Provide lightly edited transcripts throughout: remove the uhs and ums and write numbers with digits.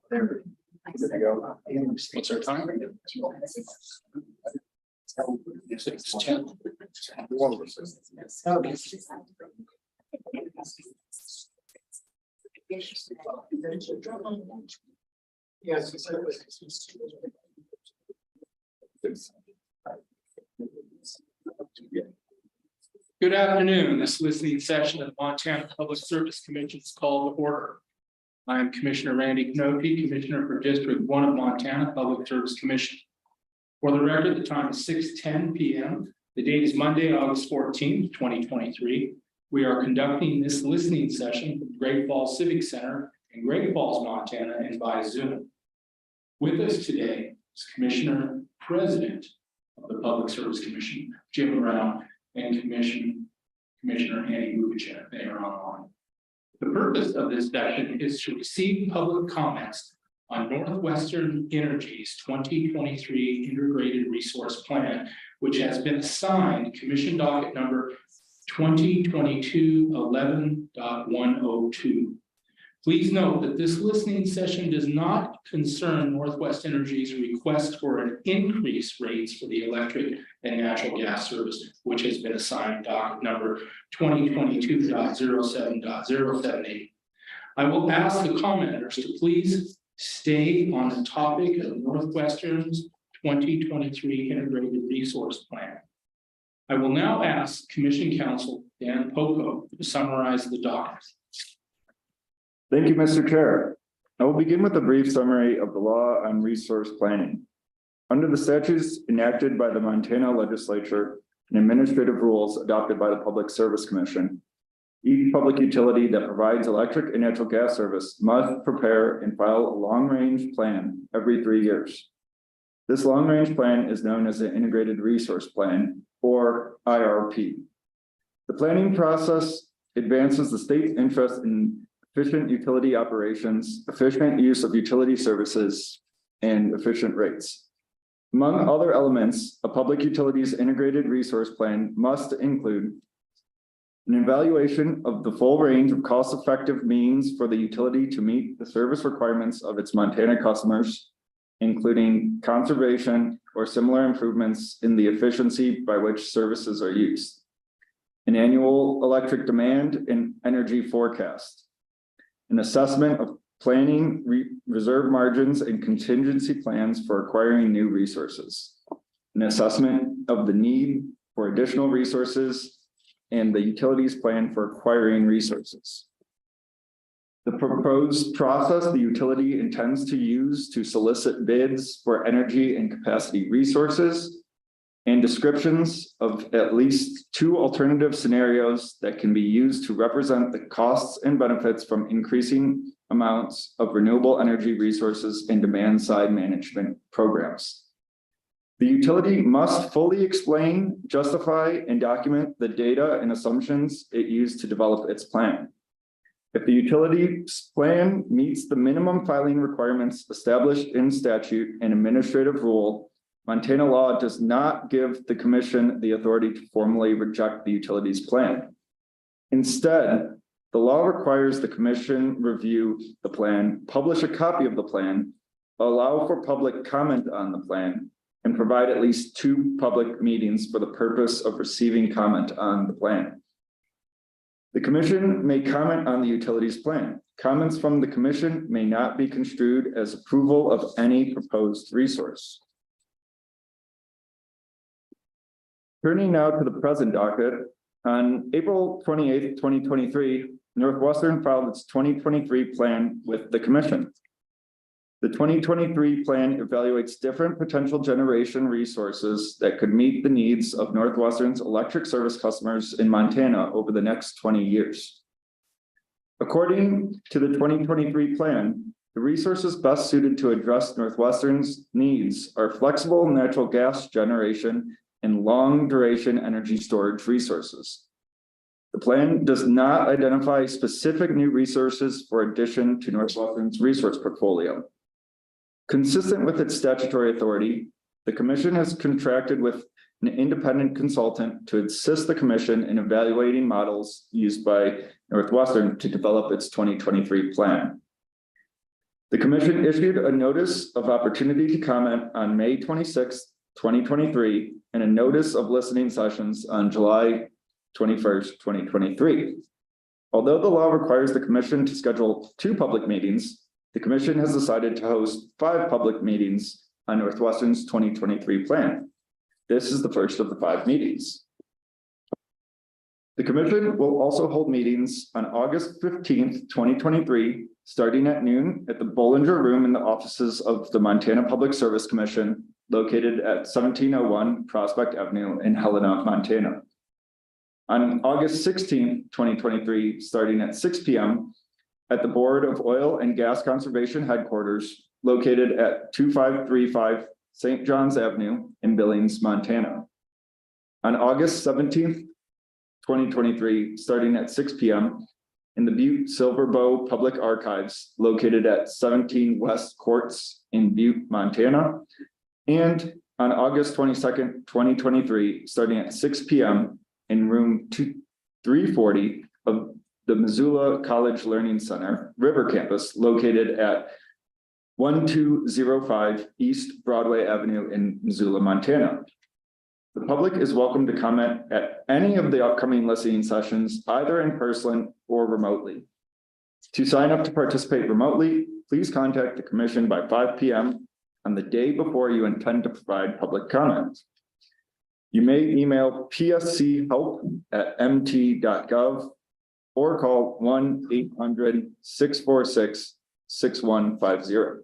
There we go. What's our time? 6:10. Good afternoon. This listening session of the Montana Public Service Commission is called to order. I am Commissioner Randy Knope, Commissioner for District 1 of Montana Public Service Commission. For the record, the time is 6:10 p.m. The date is Monday, August 14th, 2023. We are conducting this listening session from Great Falls Civic Center in Great Falls, Montana, and by Zoom. With us today is Commissioner President of the Public Service Commission, Jim Brown, and Commissioner Andy Lubitschek. They are online. The purpose of this session is to receive public comments on Northwestern Energy's 2023 Integrated Resource Plan, which has been assigned Commission Docket Number 2022-11.102. Please note that this listening session does not concern Northwest Energy's request for an increased rates for the electric and natural gas service, which has been assigned docket number 2022.07.078. I will ask the commenters to please stay on the topic of Northwestern's 2023 Integrated Resource Plan. I will now ask Commission Counsel Dan Poco to summarize the docket. Thank you, Mr. Chair. I will begin with a brief summary of the law on resource planning. Under the statutes enacted by the Montana legislature and administrative rules adopted by the Public Service Commission, each public utility that provides electric and natural gas service must prepare and file a long-range plan every 3 years. This long-range plan is known as the Integrated Resource Plan, or IRP. The planning process advances the state's interest in efficient utility operations, efficient use of utility services, and efficient rates. Among other elements, a public utilities integrated resource plan must include an evaluation of the full range of cost-effective means for the utility to meet the service requirements of its Montana customers, including conservation or similar improvements in the efficiency by which services are used, an annual electric demand and energy forecast, an assessment of planning, reserve margins, and contingency plans for acquiring new resources, an assessment of the need for additional resources, and the utilities plan for acquiring resources. The proposed process the utility intends to use to solicit bids for energy and capacity resources, and descriptions of at least 2 alternative scenarios that can be used to represent the costs and benefits from increasing amounts of renewable energy resources and demand-side management programs. The utility must fully explain, justify, and document the data and assumptions it used to develop its plan. If the utility's plan meets the minimum filing requirements established in statute and administrative rule, Montana law does not give the commission the authority to formally reject the utility's plan. Instead, the law requires the commission review the plan, publish a copy of the plan, allow for public comment on the plan, and provide at least 2 public meetings for the purpose of receiving comment on the plan. The commission may comment on the utility's plan. Comments from the commission may not be construed as approval of any proposed resource. Turning now to the present docket, on April 28th, 2023, Northwestern filed its 2023 plan with the commission. The 2023 plan evaluates different potential generation resources that could meet the needs of Northwestern's electric service customers in Montana over the next 20 years. According to the 2023 plan, the resources best suited to address Northwestern's needs are flexible natural gas generation and long-duration energy storage resources. The plan does not identify specific new resources for addition to Northwestern's resource portfolio. Consistent with its statutory authority, the commission has contracted with an independent consultant to assist the commission in evaluating models used by Northwestern to develop its 2023 plan. The commission issued a notice of opportunity to comment on May 26, 2023, and a notice of listening sessions on July 21st, 2023. Although the law requires the commission to schedule 2 public meetings, the commission has decided to host 5 public meetings on Northwestern's 2023 plan. This is the first of the 5 meetings. The commission will also hold meetings on August 15th, 2023, starting at noon at the Bollinger Room in the offices of the Montana Public Service Commission, located at 1701 Prospect Avenue in Helena, Montana. On August 16th, 2023, starting at 6 p.m. at the Board of Oil and Gas Conservation Headquarters, located at 2535 St. John's Avenue in Billings, Montana. On August 17th, 2023, starting at 6 p.m. in the Butte Silver Bow Public Archives, located at 17 West Courts in Butte, Montana. And on August 22nd, 2023, starting at 6 p.m. in room 340 of the Missoula College Learning Center, River Campus, located at 1205 East Broadway Avenue in Missoula, Montana. The public is welcome to comment at any of the upcoming listening sessions, either in person or remotely. To sign up to participate remotely, please contact the commission by 5 p.m. on the day before you intend to provide public comment. You may email pschelp@mt.gov or call 1-800-646-6150.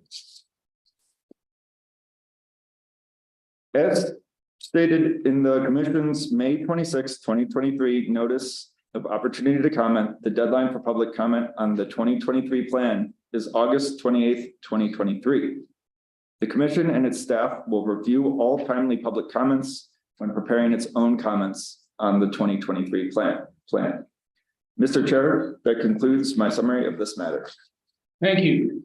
As stated in the commission's May 26, 2023 notice of opportunity to comment, the deadline for public comment on the 2023 plan is August 28th, 2023. The commission and its staff will review all timely public comments when preparing its own comments on the 2023 plan. Mr. Chair, that concludes my summary of this matter. Thank you.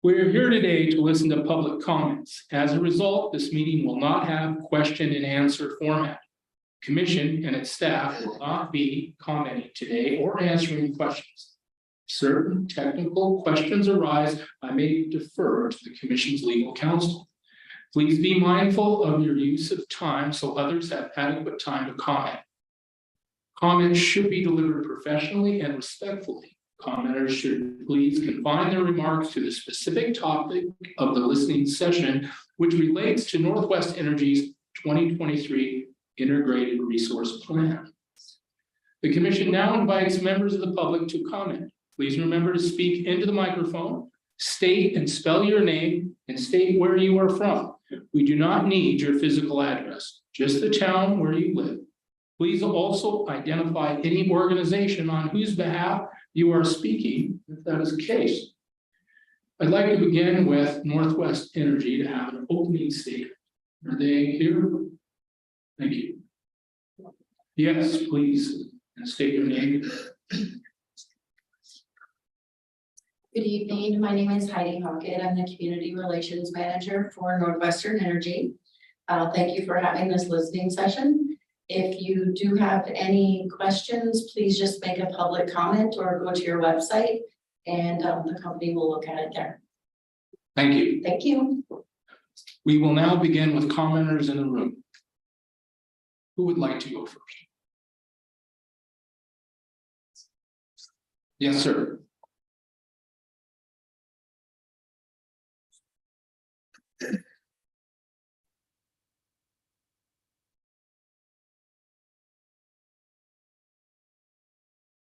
We're here today to listen to public comments. As a result, this meeting will not have question and answer format. Commission and its staff will not be commenting today or answering questions. Certain technical questions arise, I may defer to the commission's legal counsel. Please be mindful of your use of time so others have adequate time to comment. Comments should be delivered professionally and respectfully. Commenters should please confine their remarks to the specific topic of the listening session, which relates to Northwest Energy's 2023 Integrated Resource Plan. The commission now invites members of the public to comment. Please remember to speak into the microphone, state and spell your name, and state where you are from. We do not need your physical address, just the town where you live. Please also identify any organization on whose behalf you are speaking, if that is the case. I'd like to begin with Northwest Energy to have an opening statement. Are they here? Thank you. Yes, please, and state your name. Good evening. My name is Heidi Hockett. I'm the Community Relations Manager for Northwestern Energy. Thank you for having this listening session. If you do have any questions, please just make a public comment or go to your website and the company will look at it there. Thank you. Thank you. We will now begin with commenters in the room. Who would like to go first? Yes, sir.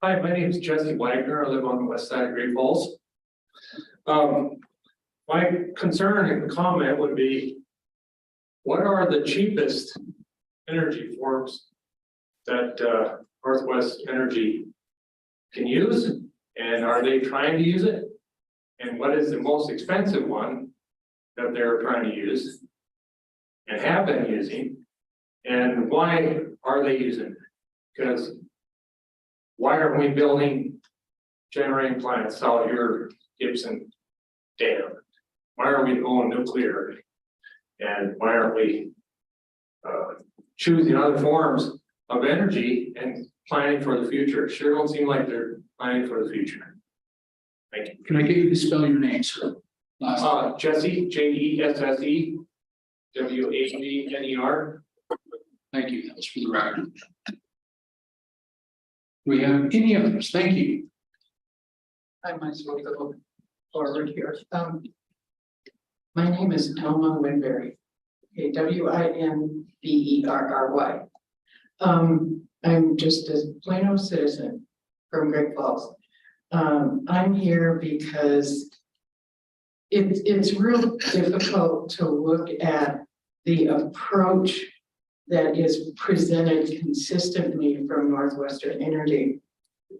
Hi, my name is Jesse Wagner. I live on the west side of Great Falls. My concern and comment would be, what are the cheapest energy forms that Northwest Energy can use? And are they trying to use it? And what is the most expensive one that they're trying to use and have been using? And why are they using it? Because why aren't we building generating plants out here, Gibson Dam? Why are we going nuclear? And why aren't we choosing other forms of energy and planning for the future. It sure don't seem like they're planning for the future. Thank you. Can I get you to spell your name, sir? Last. Jesse, Jesse, Wavner. Thank you. That was for the record. Do we have any others? Thank you. I might as well go forward here. My name is Alma Winberry, okay, Winberry. I'm just a plain old citizen from Great Falls. I'm here because it's real difficult to look at the approach that is presented consistently from Northwestern Energy.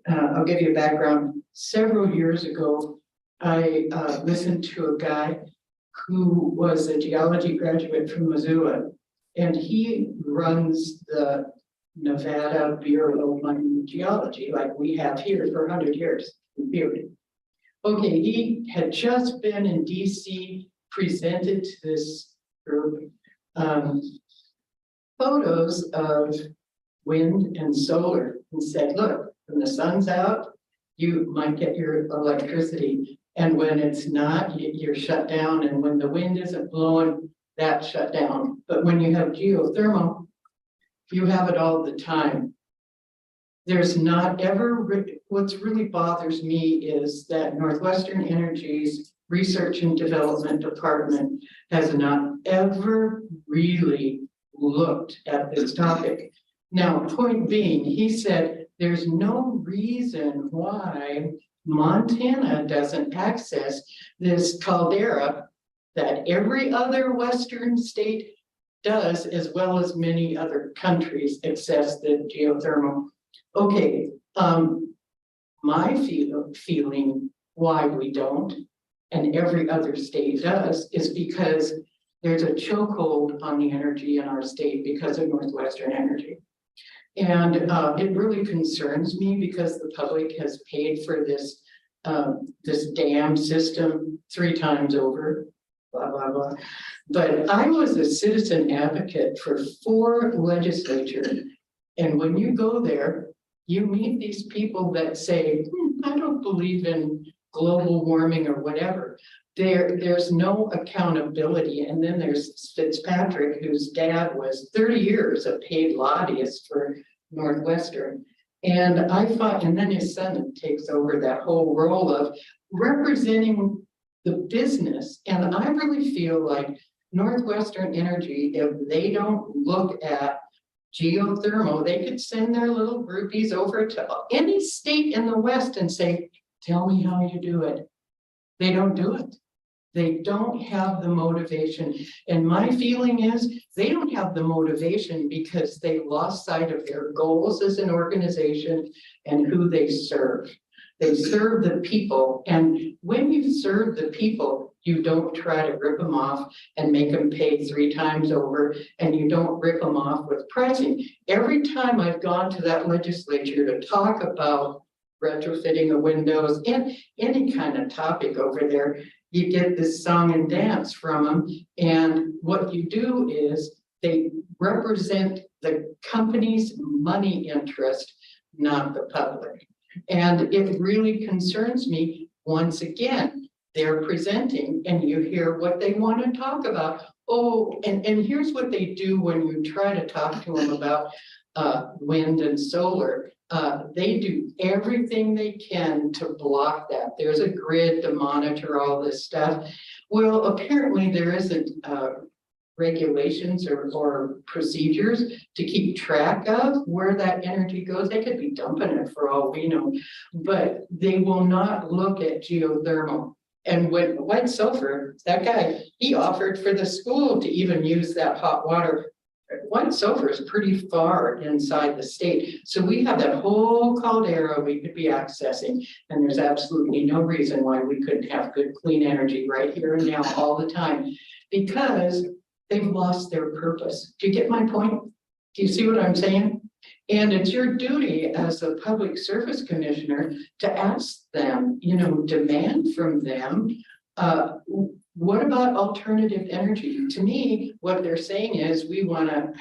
I'll give you a background. Several years ago, I listened to a guy who was a geology graduate from Missoula, and he runs the Nevada Bureau of Mining and Geology, like we have here for 100 years. Okay, he had just been in DC, presented to this group photos of wind and solar, and said, look, when the sun's out, you might get your electricity. And when it's not, you're shut down. And when the wind isn't blowing, that's shut down. But when you have geothermal, you have it all the time. There's not ever, what's really bothers me is that Northwestern Energy's Research and Development Department has not ever really looked at this topic. Now, point being, he said, there's no reason why Montana doesn't access this caldera that every other Western state does, as well as many other countries access the geothermal. Okay, my feeling why we don't, and every other state does, is because there's a chokehold on the energy in our state because of Northwestern Energy. And it really concerns me because the public has paid for this this dam system 3 times over, blah, blah, blah. But I was a citizen advocate for 4 legislatures. And when you go there, you meet these people that say, I don't believe in global warming or whatever. There's no accountability. And then there's Fitzpatrick, whose dad was 30 years a paid lobbyist for Northwestern. And I thought, and then his son takes over that whole role of representing the business. And I really feel like Northwestern Energy, if they don't look at geothermal, they could send their little groupies over to any state in the West and say, tell me how you do it. They don't do it. They don't have the motivation. And my feeling is they don't have the motivation because they lost sight of their goals as an organization and who they serve. They serve the people. And when you serve the people, you don't try to rip them off and make them pay 3 times over, and you don't rip them off with pricing. Every time I've gone to that legislature to talk about retrofitting the windows and any kind of topic over there, you get this song and dance from them. And what you do is they represent the company's money interest, not the public. And it really concerns me. Once again, they're presenting and you hear what they want to talk about. Oh, and here's what they do when you try to talk to them about wind and solar. They do everything they can to block that. There's a grid to monitor all this stuff. Well, apparently there isn't regulations or procedures to keep track of where that energy goes. They could be dumping it for all we know, but they will not look at geothermal. And when white sulfur, that guy, he offered for the school to even use that hot water. White sulfur is pretty far inside the state. So we have that whole caldera we could be accessing. And there's absolutely no reason why we couldn't have good, clean energy right here and now all the time, because they've lost their purpose. Do you get my point? Do you see what I'm saying? And it's your duty as a public service commissioner to ask them, you know, demand from them, what about alternative energy? To me, what they're saying is we want to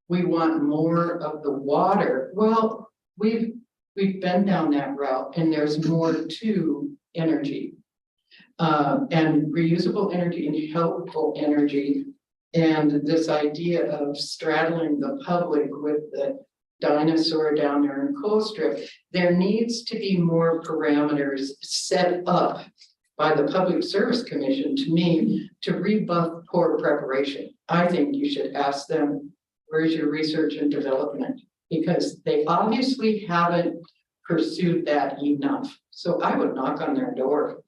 we want more of the water. Well, we've been down that route and there's more to energy. And reusable energy and helpful energy. And this idea of straddling the public with the dinosaur down there in Colstrip, there needs to be more parameters set up by the Public Service Commission, to me, to rebuff poor preparation. I think you should ask them, where's your research and development? Because they obviously haven't pursued that enough. So I would knock on their door.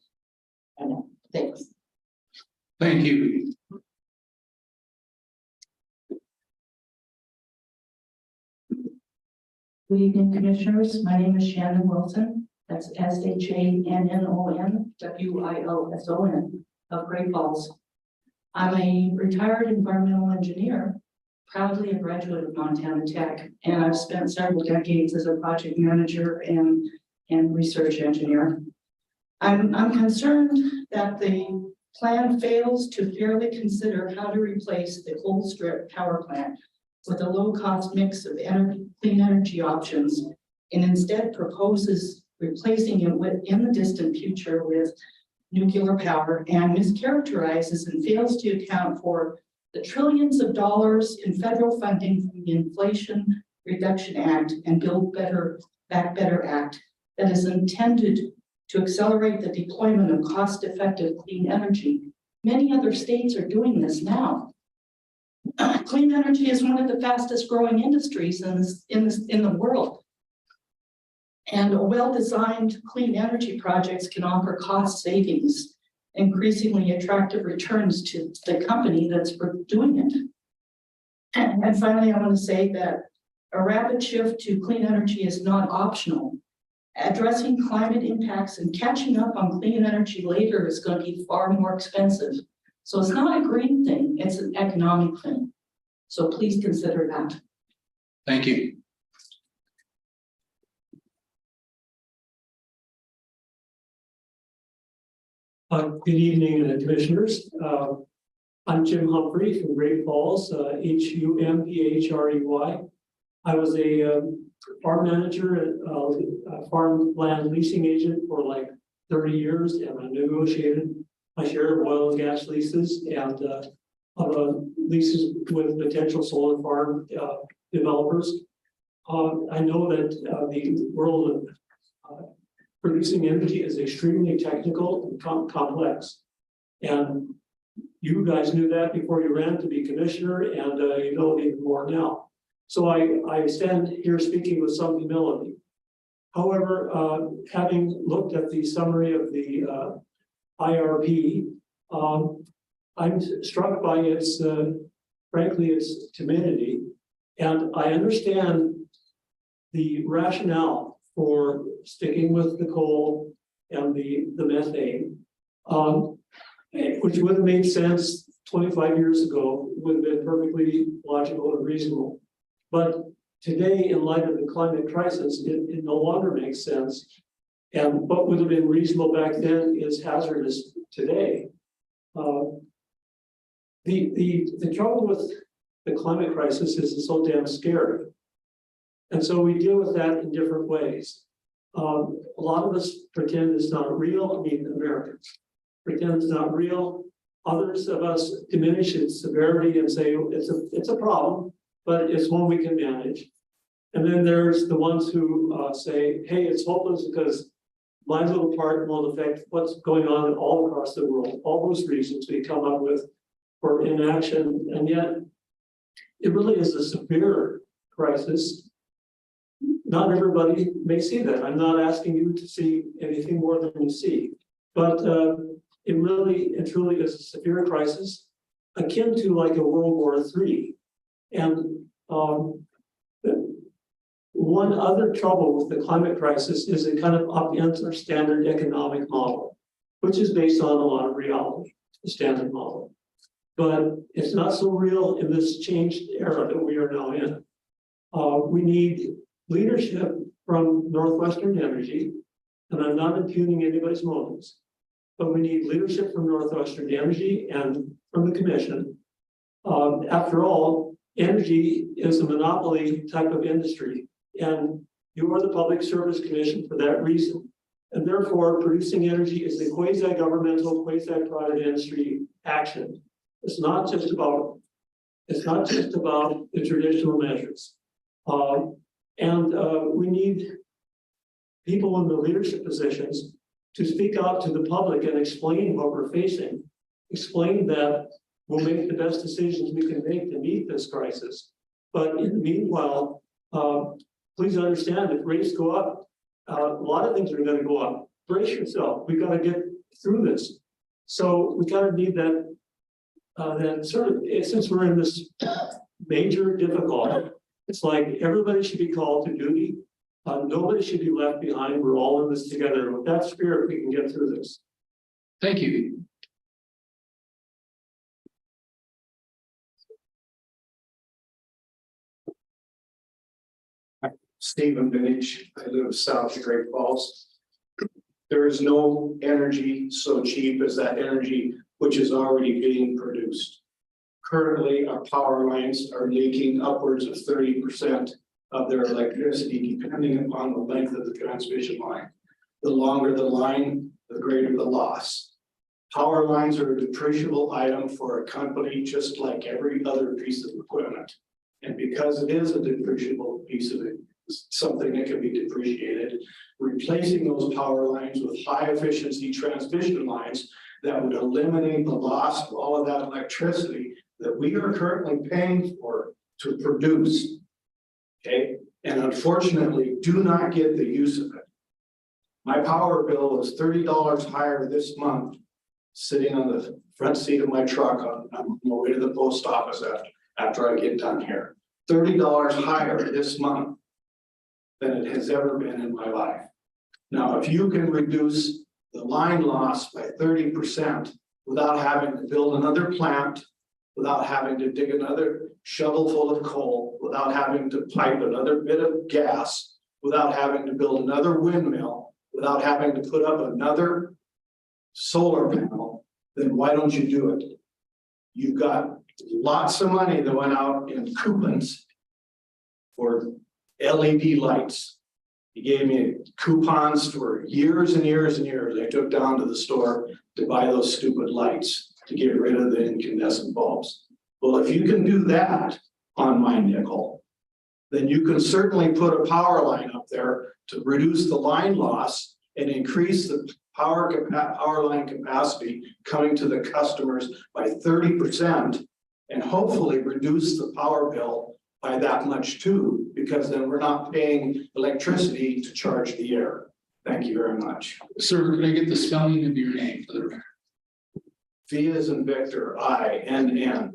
I know, thanks. Thank you. Good evening, Commissioners. My name is Shannon Wilson. That's SHANNON of Great Falls. I'm a retired environmental engineer, proudly a graduate of Montana Tech, and I've spent several decades as a project manager and research engineer. I'm concerned that the plan fails to fairly consider how to replace the Colstrip power plant with a low-cost mix of clean energy options, and instead proposes replacing it in the distant future with nuclear power, and mischaracterizes and fails to account for the trillions of dollars in federal funding from the Inflation Reduction Act and Build Back Better Act that is intended to accelerate the deployment of cost-effective clean energy. Many other states are doing this now. Clean energy is one of the fastest growing industries in the world. And a well-designed clean energy projects can offer cost savings, increasingly attractive returns to the company that's doing it. And finally, I want to say that a rapid shift to clean energy is not optional. Addressing climate impacts and catching up on clean energy later is going to be far more expensive. So it's not a green thing, it's an economic thing. So please consider that. Thank you. Good evening, Commissioners. I'm Jim Humphrey from Great Falls, HUMPHREY. I was a farm manager, a farm land leasing agent for like 30 years, and I negotiated my share of oil and gas leases and leases with potential solar farm developers. I know that the world of producing energy is extremely technical and complex. And you guys knew that before you ran to be commissioner, and you know it even more now. So I stand here speaking with some humility. However, having looked at the summary of the IRP, I'm struck by its, frankly, its timidity. And I understand the rationale for sticking with the coal and the methane, which would have made sense 25 years ago, would have been perfectly logical and reasonable. But today, in light of the climate crisis, it no longer makes sense. And what would have been reasonable back then is hazardous today. The trouble with the climate crisis is it's so damn scary. And so we deal with that in different ways. A lot of us pretend it's not real. I mean, Americans pretend it's not real. Others of us diminish its severity and say it's a problem, but it's one we can manage. And then there's the ones who say, hey, it's hopeless because my little part won't affect what's going on all across the world. All those reasons we come up with for inaction, and yet it really is a severe crisis. Not everybody may see that. I'm not asking you to see anything more than you see, but it really and truly is a severe crisis, akin to like a World War III. And one other trouble with the climate crisis is it kind of upends our standard economic model, which is based on a lot of reality, the standard model. But it's not so real in this changed era that we are now in. We need leadership from Northwestern Energy, and I'm not impugning anybody's motives, but we need leadership from Northwestern Energy and from the commission. After all, energy is a monopoly type of industry, and you are the Public Service Commission for that reason. And therefore, producing energy is a quasi-governmental, quasi-private industry action. It's not just about the traditional measures. We need people in the leadership positions to speak out to the public and explain what we're facing. Explain that we'll make the best decisions we can make to meet this crisis. But in the meanwhile, please understand if rates go up, a lot of things are going to go up. Brace yourself. We got to get through this. So we kind of need that. That sort of, since we're in this major difficulty, it's like everybody should be called to duty. Nobody should be left behind. We're all in this together. With that spirit, we can get through this. Thank you. Stephen Vintage, I live south of Great Falls. There is no energy so cheap as that energy which is already being produced. Currently, our power lines are leaking upwards of 30% of their electricity, depending upon the length of the transmission line. The longer the line, the greater the loss. Power lines are a depreciable item for a company, just like every other piece of equipment. And because it is a depreciable piece of it, something that can be depreciated, replacing those power lines with high efficiency transmission lines that would eliminate the loss of all of that electricity that we are currently paying for to produce. Okay, and unfortunately do not get the use of it. My power bill was $30 higher this month, sitting on the front seat of my truck on my way to the post office after I get done here. $30 higher this month than it has ever been in my life. Now, if you can reduce the line loss by 30% without having to build another plant, without having to dig another shovel full of coal, without having to pipe another bit of gas, without having to build another windmill, without having to put up another solar panel, then why don't you do it? You've got lots of money that went out in coupons for LED lights. He gave me coupons for years and years and years. I took down to the store to buy those stupid lights to get rid of the incandescent bulbs. Well, if you can do that on my nickel, then you can certainly put a power line up there to reduce the line loss and increase the power line capacity coming to the customers by 30%, and hopefully reduce the power bill by that much too, because then we're not paying electricity to charge the air. Thank you very much. Sir, can I get the spelling of your name for the record? V as in Victor, I-N-N-E-D-G-E,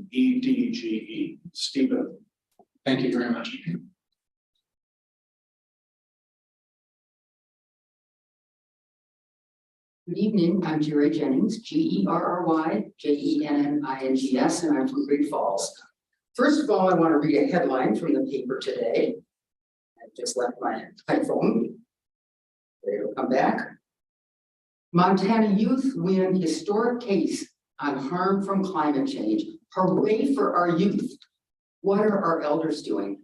Stephen. Thank you very much. Good evening, I'm Jerry Jennings, Gerry-Jennings, and I'm from Great Falls. First of all, I want to read a headline from the paper today. I just left my iPhone. It'll come back. Montana youth win historic case on harm from climate change. Hooray for our youth. What are our elders doing?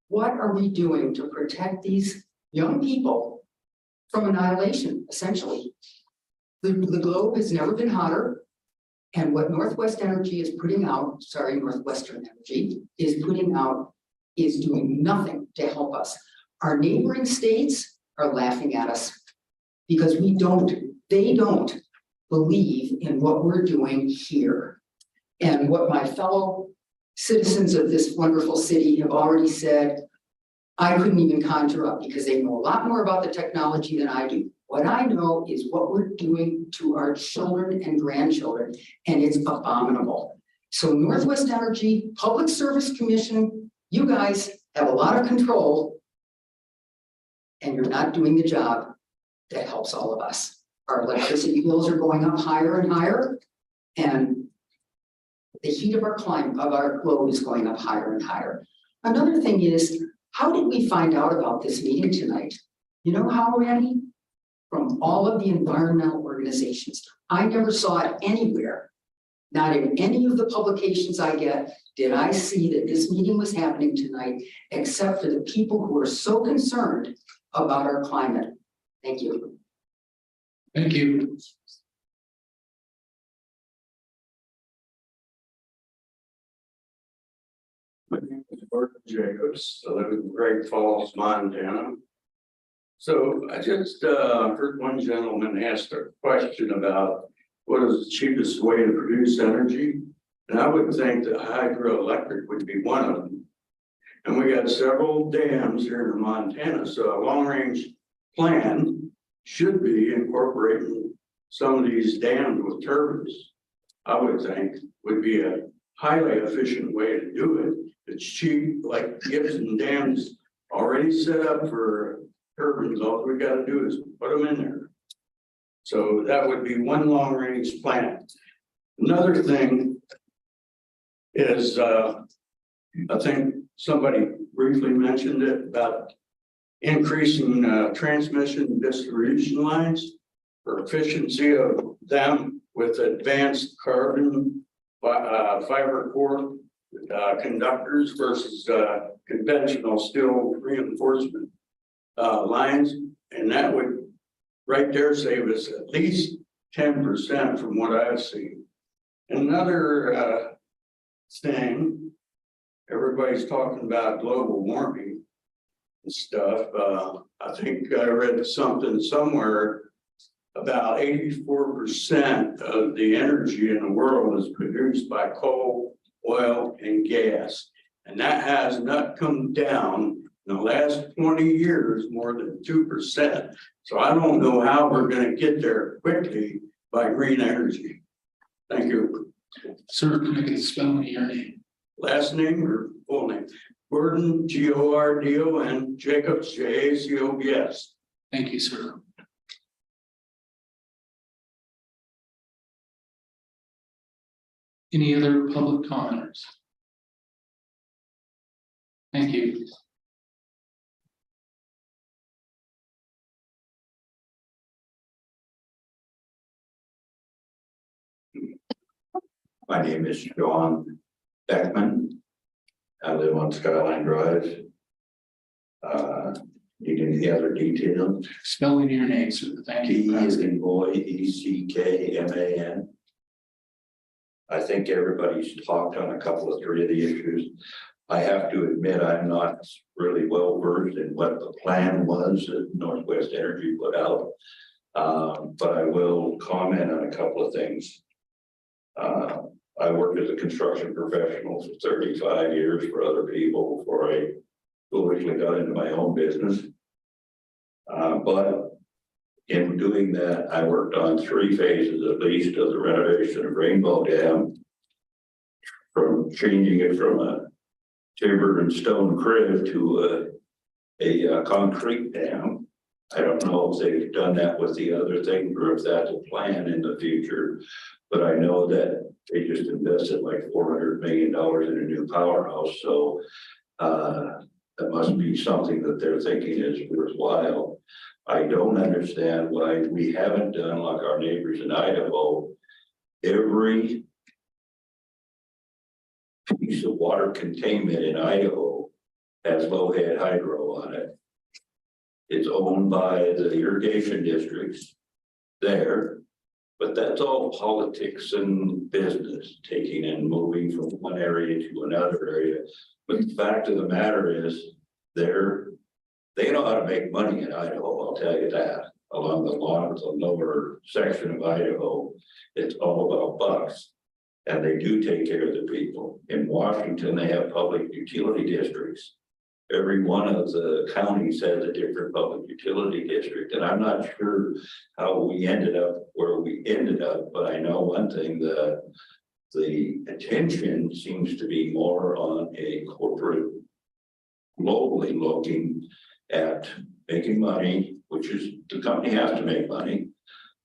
What are we doing to protect these young people from annihilation, essentially? The globe has never been hotter. And what Northwestern Energy is putting out is doing nothing to help us. Our neighboring states are laughing at us because they don't believe in what we're doing here. And what my fellow citizens of this wonderful city have already said, I couldn't even conjure up because they know a lot more about the technology than I do. What I know is what we're doing to our children and grandchildren, and it's abominable. So Northwest Energy, Public Service Commission, you guys have a lot of control, and you're not doing the job that helps all of us. Our electricity bills are going up higher and higher, and the heat of our globe is going up higher and higher. Another thing is, how did we find out about this meeting tonight? You know how, Randy? From all of the environmental organizations. I never saw it anywhere, not in any of the publications I get, did I see that this meeting was happening tonight, except for the people who are so concerned about our climate. Thank you. Thank you. My name is Burton Jacobs. I live in Great Falls, Montana. So I just heard one gentleman ask a question about what is the cheapest way to produce energy? And I would think that hydroelectric would be one of them. And we got several dams here in Montana, so a long-range plan should be incorporating some of these dams with turbines. I would think would be a highly efficient way to do it. It's cheap, like Gibson Dam's already set up for turbines. All we gotta do is put them in there. So that would be one long-range plan. Another thing is, I think somebody briefly mentioned it about increasing transmission and distribution lines for efficiency of them with advanced carbon fiber core conductors versus conventional steel reinforcement lines, and that would right there save us at least 10% from what I've seen. Another thing, everybody's talking about global warming and stuff. I think I read something somewhere about 84% of the energy in the world is produced by coal, oil, and gas. And that has not come down in the last 20 years more than 2%. So I don't know how we're going to get there quickly by green energy. Thank you. Sir, can I get a spelling of your name? Last name or full name? Gordon, Gordon, Jacobs, Jacobs. Thank you, sir. Any other public commenters? Thank you. My name is John Beckman. I live on Skyline Drive. Need any other details? Spelling of your name, sir. Thank T you. is in boy, ECKMAN. I think everybody's talked on a couple of three of the issues. I have to admit, I'm not really well versed in what the plan was that Northwest Energy put out. But I will comment on a couple of things. I worked as a construction professional for 35 years for other people before I foolishly got into my own business. But in doing that, I worked on 3 phases at least of the renovation of Rainbow Dam, from changing it from a timber and stone crib to a concrete dam. I don't know if they've done that with the other thing or if that's a plan in the future, but I know that they just invested like $400 million in a new powerhouse. So that must be something that they're thinking is worthwhile. I don't understand why we haven't done like our neighbors in Idaho. Every piece of water containment in Idaho has low head hydro on it. It's owned by the irrigation districts there, but that's all politics and business, taking and moving from one area to another area. But the fact of the matter is, they know how to make money in Idaho, I'll tell you that. Along the lower section of Idaho, it's all about bucks. And they do take care of the people. In Washington, they have public utility districts. Every one of the counties has a different public utility district. And I'm not sure how we ended up where we ended up, but I know one thing, that the attention seems to be more on a corporate, globally looking at making money, which is the company has to make money.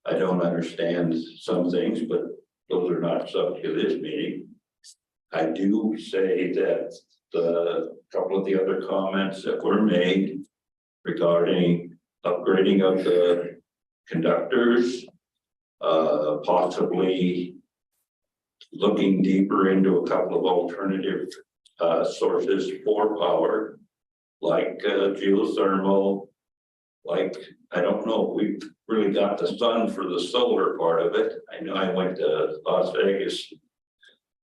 I don't understand some things, but those are not subject to this meeting. I do say that the couple of the other comments that were made regarding upgrading of the conductors, possibly looking deeper into a couple of alternative sources for power, like geothermal, like, I don't know, we've really got the sun for the solar part of it. I know I went to Las Vegas.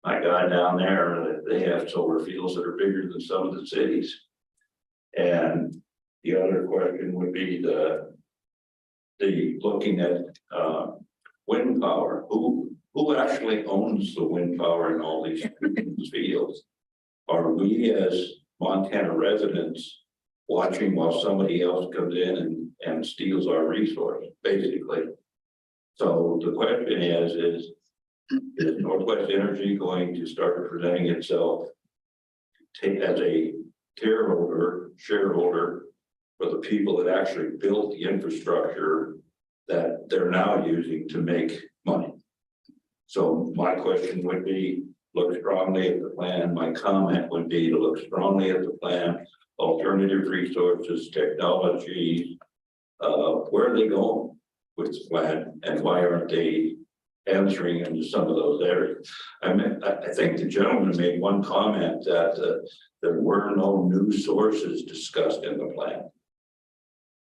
My God, down there, they have solar fields that are bigger than some of the cities. And the other question would be the looking at wind power. Who actually owns the wind power in all these fields? Are we as Montana residents watching while somebody else comes in and steals our resource, basically? So the question is Northwest Energy going to start presenting itself as a shareholder for the people that actually built the infrastructure that they're now using to make money? So my question would be, look strongly at the plan. My comment would be to look strongly at the plan, alternative resources, technology. Where are they going with the plan, and why aren't they answering into some of those areas? I think the gentleman made one comment that there were no new sources discussed in the plan.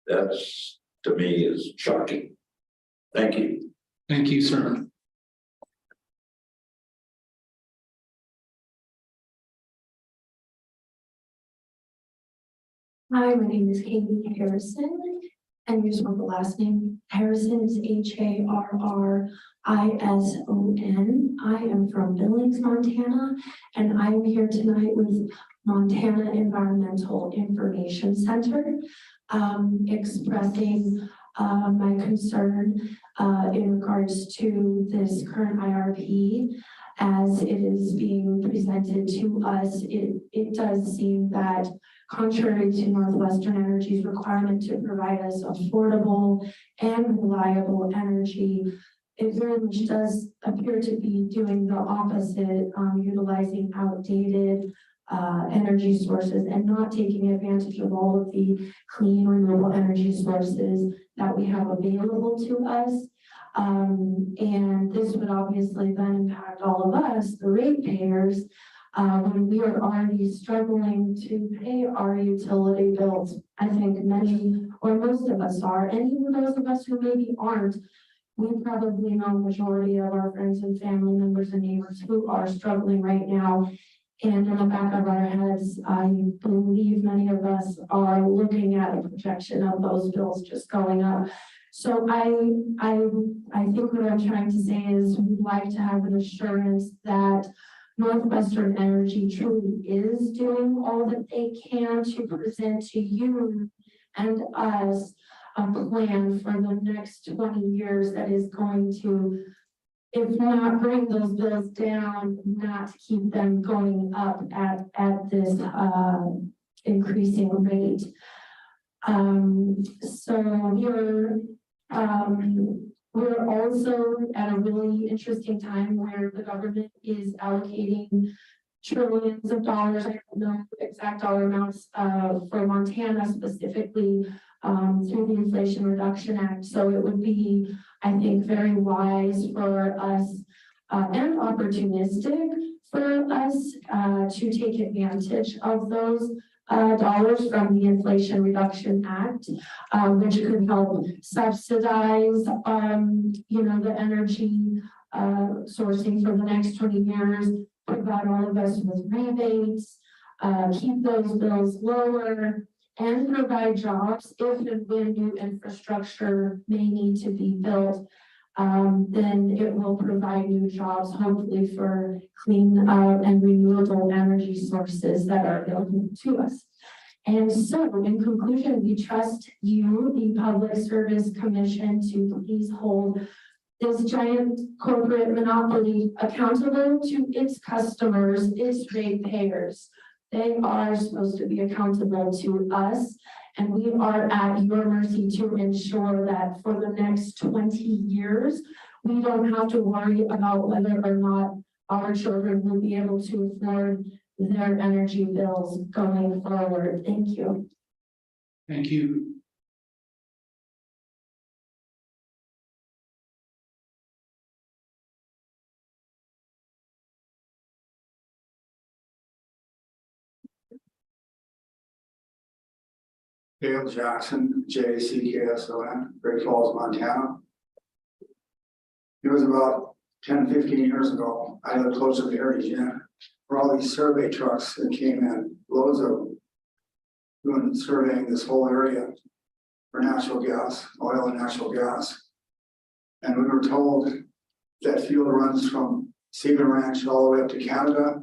That's, to me, is shocking. Thank you. Thank you, sir. Hi, my name is Katie Harrison, and you just want the last name. Harrison is Harrison. I am from Billings, Montana, and I am here tonight with Montana Environmental Information Center, expressing my concern in regards to this current IRP. As it is being presented to us, it does seem that, contrary to Northwestern Energy's requirement to provide us affordable and reliable energy, it very much does appear to be doing the opposite, utilizing outdated energy sources and not taking advantage of all of the clean renewable energy sources that we have available to us. And this would obviously then impact all of us, the ratepayers, when we are already struggling to pay our utility bills. I think many or most of us are, and even those of us who maybe aren't, we probably know majority of our friends and family members and neighbors who are struggling right now. And in the back of our heads, I believe many of us are looking at a projection of those bills just going up. So I think what I'm trying to say is we'd like to have an assurance that Northwestern Energy truly is doing all that they can to present to you and us a plan for the next 20 years that is going to, if not bring those bills down, not keep them going up at this increasing rate. So we're also at a really interesting time where the government is allocating trillions of dollars. I don't know exact dollar amounts for Montana specifically through the Inflation Reduction Act. So it would be, I think, very wise for us and opportunistic for us to take advantage of those dollars from the Inflation Reduction Act, which could help subsidize, the energy sourcing for the next 20 years, provide all of us with rebates, keep those bills lower, and provide jobs if and when new infrastructure may need to be built. Then it will provide new jobs, hopefully for clean and renewable energy sources that are available to us. And so in conclusion, we trust you, the Public Service Commission, to please hold this giant corporate monopoly accountable to its customers, its ratepayers. They are supposed to be accountable to us, and we are at your mercy to ensure that for the next 20 years, we don't have to worry about whether or not our children will be able to afford their energy bills going forward. Thank you. Thank you. Dale Jackson, JCKSON, Great Falls, Montana. It was about 10, 15 years ago. I lived close to the Heritage Inn, where all these survey trucks that came in, loads of them, doing surveying this whole area for natural gas, oil and natural gas. And we were told that field runs from Seaman Ranch all the way up to Canada,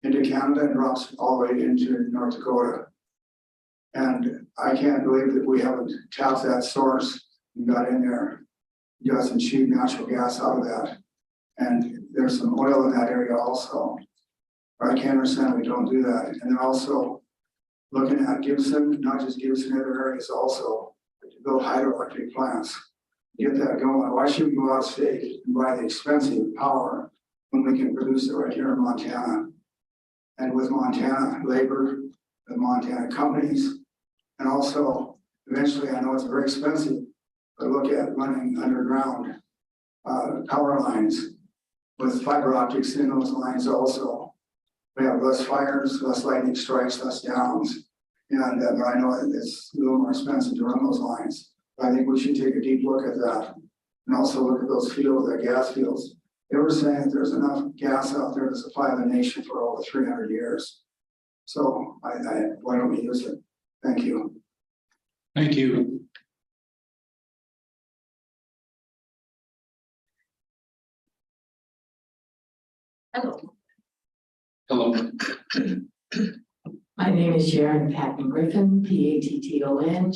into Canada, and drops all the way into North Dakota. And I can't believe that we haven't tapped that source and got in there, got some cheap natural gas out of that. And there's some oil in that area also. But I can't understand we don't do that. And then also looking at Gibson, not just Gibson, other areas also, to build hydroelectric plants. Get that going. Why should we go out of state and buy the expensive power when we can produce it right here in Montana? And with Montana labor, the Montana companies, and also eventually, I know it's very expensive, but look at running underground power lines with fiber optics in those lines also. We have less fires, less lightning strikes, less downs. And I know it's a little more expensive to run those lines. I think we should take a deep look at that and also look at those fields, the gas fields. They were saying that there's enough gas out there to supply the nation for over 300 years. So why don't we use it? Thank you. Thank you. Hello, Hello. my name is Sharon Patton Griffin, PATTON,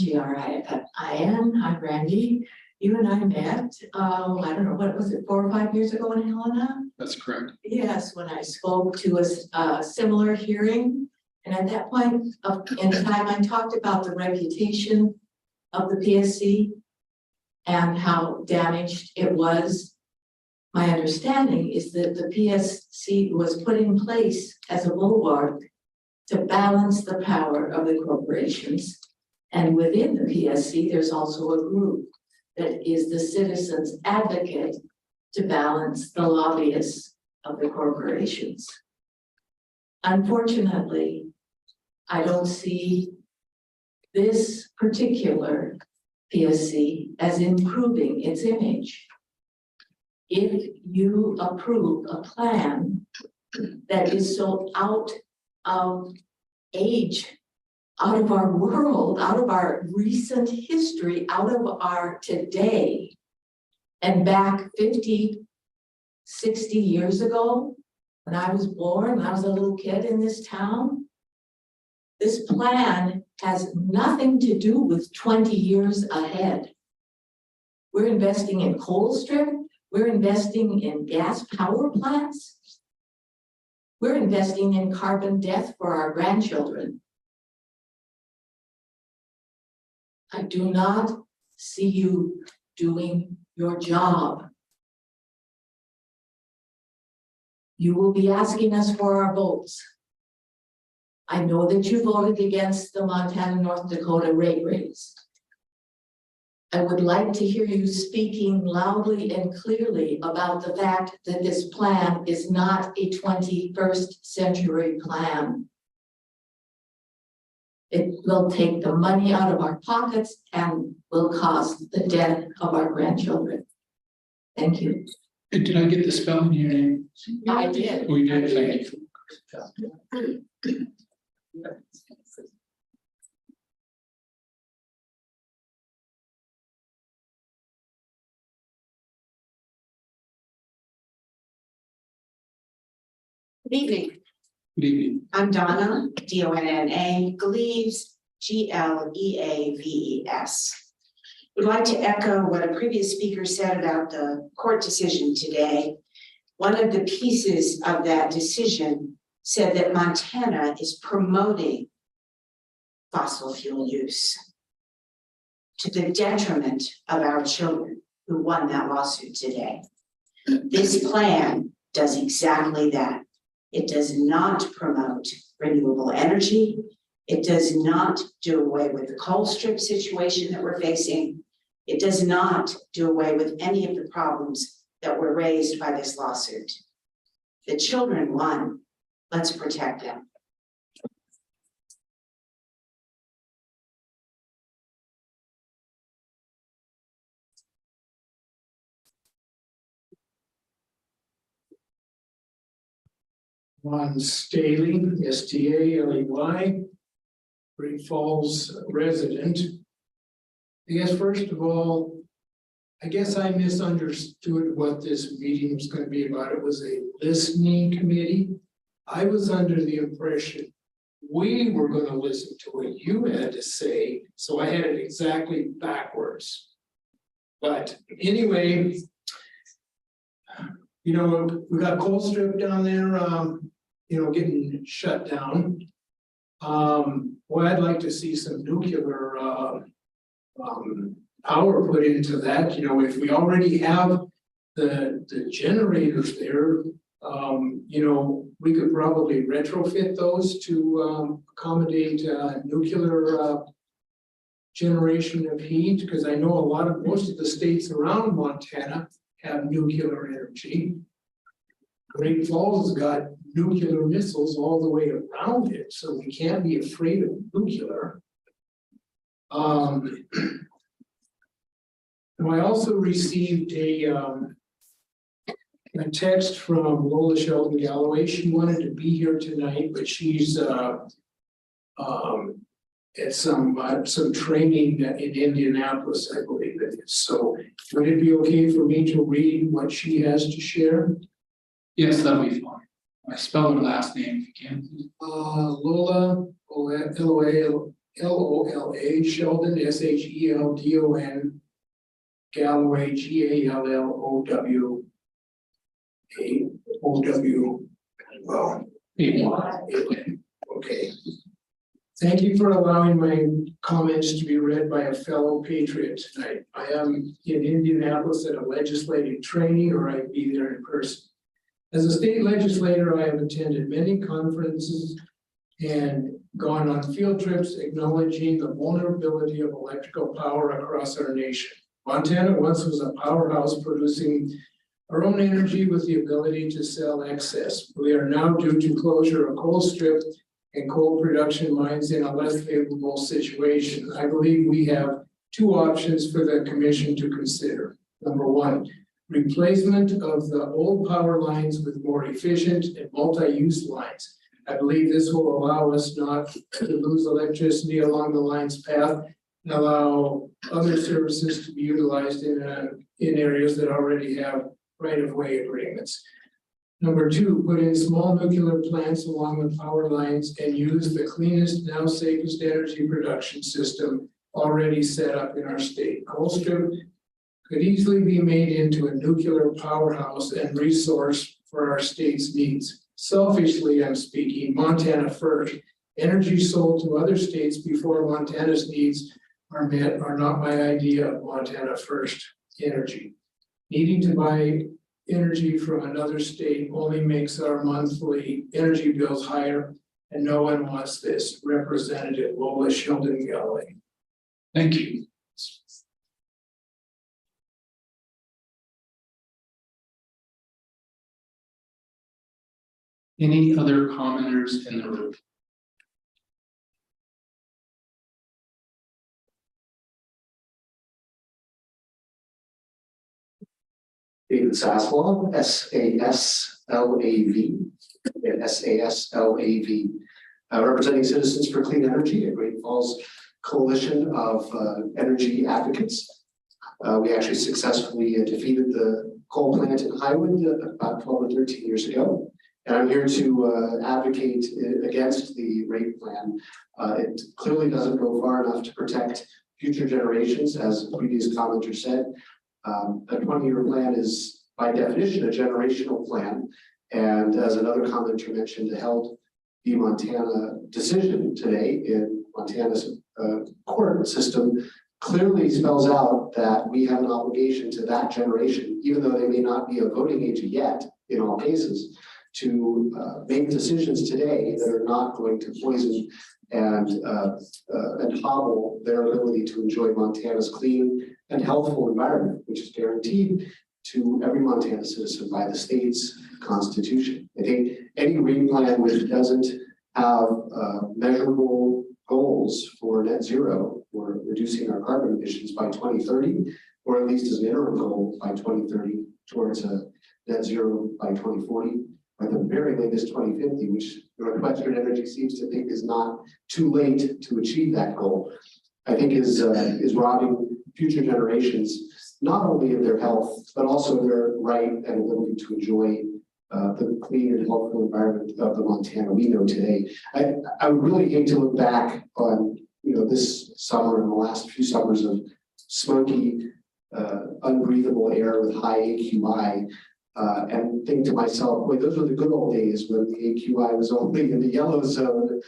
Hi, Randy. You and I met, I don't know, what was it, 4 or 5 years ago in Helena? That's correct. Yes, when I spoke to a similar hearing. And at that point in time, I talked about the reputation of the PSC and how damaged it was. My understanding is that the PSC was put in place as a bulwark to balance the power of the corporations. And within the PSC, there's also a group that is the citizens advocate to balance the lobbyists of the corporations. Unfortunately, I don't see this particular PSC as improving its image. If you approve a plan that is so out of age, out of our world, out of our recent history, out of our today, and back 50, 60 years ago, when I was born, I was a little kid in this town, this plan has nothing to do with 20 years ahead. We're investing in coal strip, we're investing in gas power plants, we're investing in carbon death for our grandchildren. I do not see you doing your job. You will be asking us for our votes. I know that you voted against the Montana North Dakota rate raise. I would like to hear you speaking loudly and clearly about the fact that this plan is not a 21st century plan. It will take the money out of our pockets and will cause the death of our grandchildren. Thank you. Did I get the spelling of your name? I did. We did, thank you. Good evening. Good evening. I'm Donna, D-O-N-N-A, Gleaves, G-L-E-A-V-E-S. Would like to echo what a previous speaker said about the court decision today. One of the pieces of that decision said that Montana is promoting fossil fuel use to the detriment of our children who won that lawsuit today. This plan does exactly that. It does not promote renewable energy. It does not do away with the coal strip situation that we're facing. It does not do away with any of the problems that were raised by this lawsuit. The children won. Let's protect them. Ron Staley, Staley, Great Falls resident. I guess first of all, I guess I misunderstood what this meeting was going to be about. It was a listening committee. I was under the impression we were going to listen to what you had to say, so I had it exactly backwards. But anyway, you know, we got Colstrip down there, you know, getting shut down. Well, I'd like to see some nuclear power put into that. You know, if we already have the generators there, you know, we could probably retrofit those to accommodate nuclear generation of heat, because I know most of the states around Montana have nuclear energy. Great Falls has got nuclear missiles all the way around it, so we can't be afraid of nuclear. And I also received a text from Lola Sheldon Galloway. She wanted to be here tonight, but she's at some training in Indianapolis, I believe it is. So would it be okay for me to read what she has to share? Yes, that'll be fine. I spell her last name if you can. Lola, Lola, Sheldon, Sheldon, Galloway, Gallowa. Well, okay. Thank you for allowing my comments to be read by a fellow patriot tonight. I am in Indianapolis at a legislative training, or I'd be there in person. As a state legislator, I have attended many conferences and gone on field trips acknowledging the vulnerability of electrical power across our nation. Montana once was a powerhouse producing our own energy with the ability to sell excess. We are now, due to closure of Colstrip and coal production mines, in a less favorable situation. I believe we have two options for the commission to consider. Number one, replacement of the old power lines with more efficient and multi-use lines. I believe this will allow us not to lose electricity along the line's path and allow other services to be utilized in areas that already have right-of-way agreements. Number two, put in small nuclear plants along the power lines and use the cleanest, now safest energy production system already set up in our state. Colstrip could easily be made into a nuclear powerhouse and resource for our state's needs. Selfishly, I'm speaking, Montana first. Energy sold to other states before Montana's needs are met are not my idea of Montana first energy. Needing to buy energy from another state only makes our monthly energy bills higher, and no one wants this. Representative Lola Sheldon Galloway. Thank you. Any other commenters in the room? David Saslav, S-A-S-L-A-V, S-A-S-L-A-V, representing Citizens for Clean Energy, a Great Falls coalition of energy advocates. We actually successfully defeated the coal plant in Highwood about 12 or 13 years ago. And I'm here to advocate against the rate plan. It clearly doesn't go far enough to protect future generations, as the previous commenter said. A 20-year plan is by definition a generational plan. And as another commenter mentioned, the held v. Montana decision today in Montana's court system clearly spells out that we have an obligation to that generation, even though they may not be of voting age yet in all cases, to make decisions today that are not going to poison and hobble their ability to enjoy Montana's clean and healthful environment, which is guaranteed to every Montana citizen by the state's constitution. I think any green plan which doesn't have measurable goals for net zero, or reducing our carbon emissions by 2030, or at least as an interim goal by 2030 towards a net zero by 2040, at the very latest 2050, which Northwestern Energy seems to think is not too late to achieve that goal, I think is robbing future generations, not only of their health, but also their right and ability to enjoy the clean and healthful environment of the Montana we know today. I would really hate to look back on, this summer and the last few summers of smoky, unbreathable air with high AQI, and think to myself, boy, those were the good old days when the AQI was only in the yellow zone,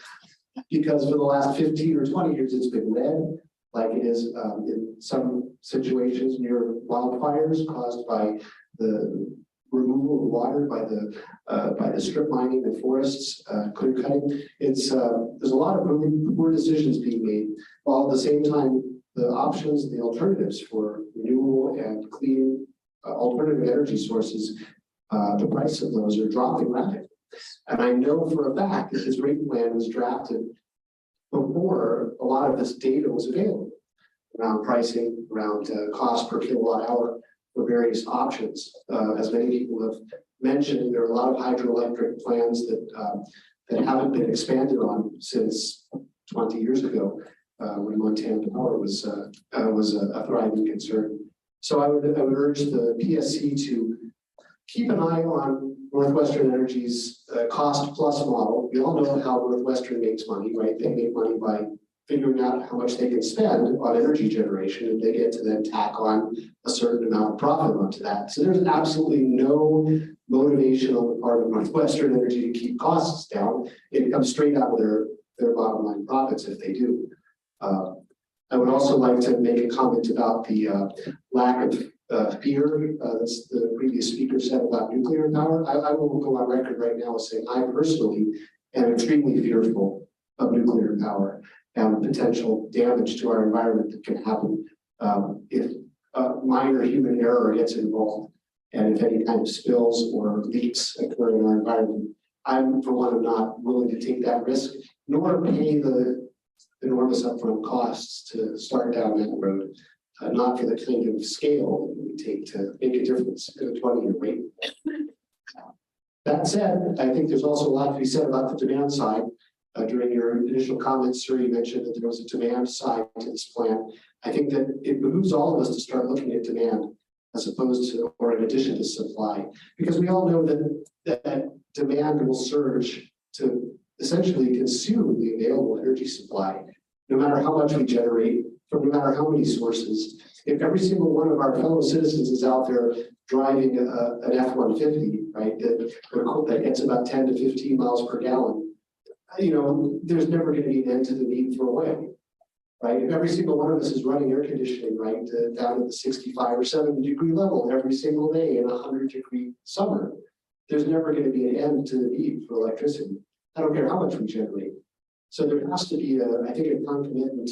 because for the last 15 or 20 years, it's been red, like it is in some situations near wildfires caused by the removal of water by the strip mining of forests, clear cutting. There's a lot of really poor decisions being made, while at the same time, the options, the alternatives for renewable and clean alternative energy sources, the price of those are dropping rapidly. And I know for a fact that this rate plan was drafted before a lot of this data was available around pricing, around cost per kilowatt hour for various options. As many people have mentioned, there are a lot of hydroelectric plants that haven't been expanded on since 20 years ago, when Montana Power was a thriving concern. So I would urge the PSC to keep an eye on Northwestern Energy's cost plus model. We all know how Northwestern makes money, right? They make money by figuring out how much they can spend on energy generation, and they get to then tack on a certain amount of profit onto that. So there's absolutely no motivation on the part of Northwestern Energy to keep costs down. It comes straight out of their bottom line profits if they do. I would also like to make a comment about the lack of fear that the previous speaker said about nuclear power. I will go on record right now as saying I personally am extremely fearful of nuclear power and the potential damage to our environment that can happen if minor human error gets involved, and if any kind of spills or leaks occur in our environment. I'm, for one, not willing to take that risk, nor pay the enormous upfront costs to start down that road, not for the kind of scale that it would take to make a difference in a 20-year rate. That said, I think there's also a lot to be said about the demand side. During your initial comments, sir, you mentioned that there was a demand side to this plan. I think that it behooves all of us to start looking at demand as opposed to, or in addition to supply, because we all know that demand will surge to essentially consume the available energy supply, no matter how much we generate from no matter how many sources. If every single one of our fellow citizens is out there driving an F-150, right, that gets about 10 to 15 miles per gallon, there's never going to be an end to the need for oil, right? If every single one of us is running air conditioning, right, down at the 65 or 70 degree level every single day in a 100-degree summer, there's never going to be an end to the need for electricity. I don't care how much we generate. So there has to be, I think, a concomitant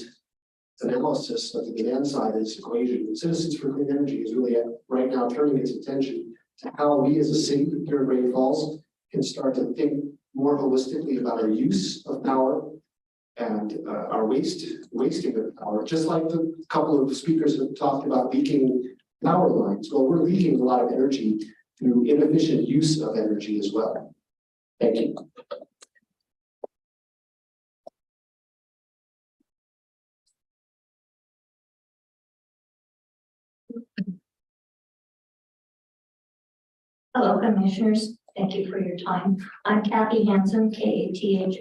analysis of the demand side of this equation. Citizens for Clean Energy is really right now turning its attention to how we as a city here in Great Falls can start to think more holistically about our use of power and our wasting of power. Just like the couple of speakers have talked about leaking power lines. Well, we're leaking a lot of energy through inefficient use of energy as well. Thank you. Hello, Commissioners. Thank you for your time. I'm Kathy Hansen, Kathiehansen.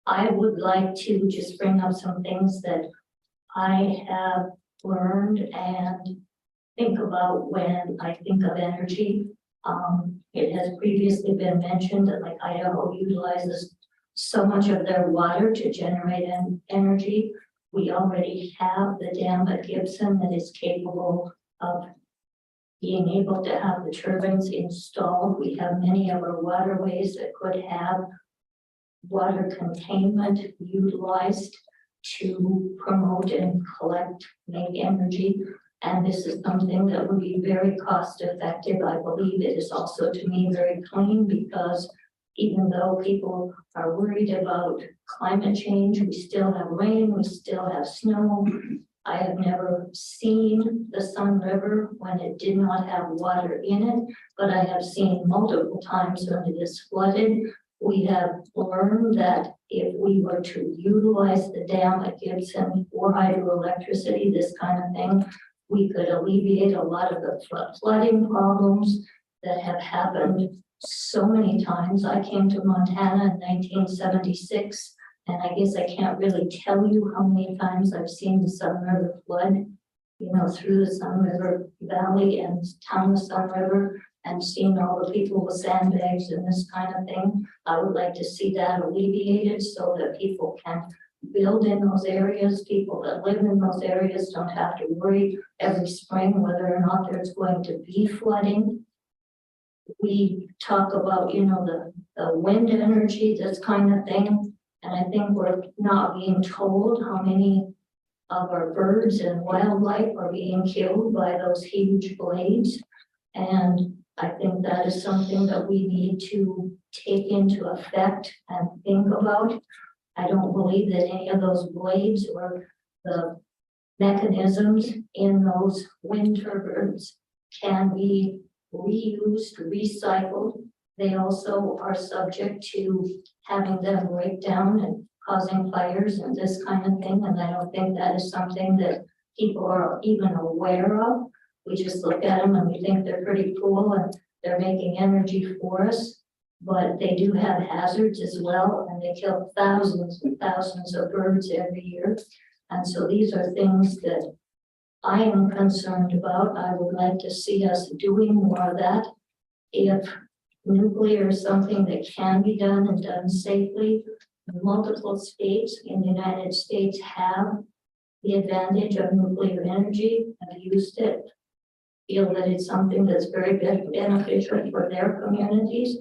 I would like to just bring up some things that I have learned and think about when I think of energy. It has previously been mentioned that like Idaho utilizes so much of their water to generate energy. We already have the dam at Gibson that is capable of being able to have the turbines installed. We have many of our waterways that could have water containment utilized to promote and make energy. And this is something that would be very cost effective. I believe it is also, to me, very clean, because even though people are worried about climate change, we still have rain, we still have snow. I have never seen the Sun River when it did not have water in it, but I have seen multiple times when it is flooded. We have learned that if we were to utilize the dam at Gibson for hydroelectricity, this kind of thing, we could alleviate a lot of the flooding problems that have happened so many times. I came to Montana in 1976, and I guess I can't really tell you how many times I've seen the Sun River flood, you know, through the Sun River Valley and town of Sun River, and seen all the people with sandbags and this kind of thing. I would like to see that alleviated so that people can build in those areas. People that live in those areas don't have to worry every spring whether or not there's going to be flooding. We talk about, you know, the wind energy, this kind of thing. And I think we're not being told how many of our birds and wildlife are being killed by those huge blades. And I think that is something that we need to take into effect and think about. I don't believe that any of those blades or the mechanisms in those wind turbines can be reused, recycled. They also are subject to having them break down and causing fires and this kind of thing. And I don't think that is something that people are even aware of. We just look at them and we think they're pretty cool and they're making energy for us, but they do have hazards as well, and they kill thousands and thousands of birds every year. And so these are things that I am concerned about. I would like to see us doing more of that. If nuclear is something that can be done and done safely, multiple states in the United States have the advantage of nuclear energy, have used it, feel that it's something that's very beneficial for their communities.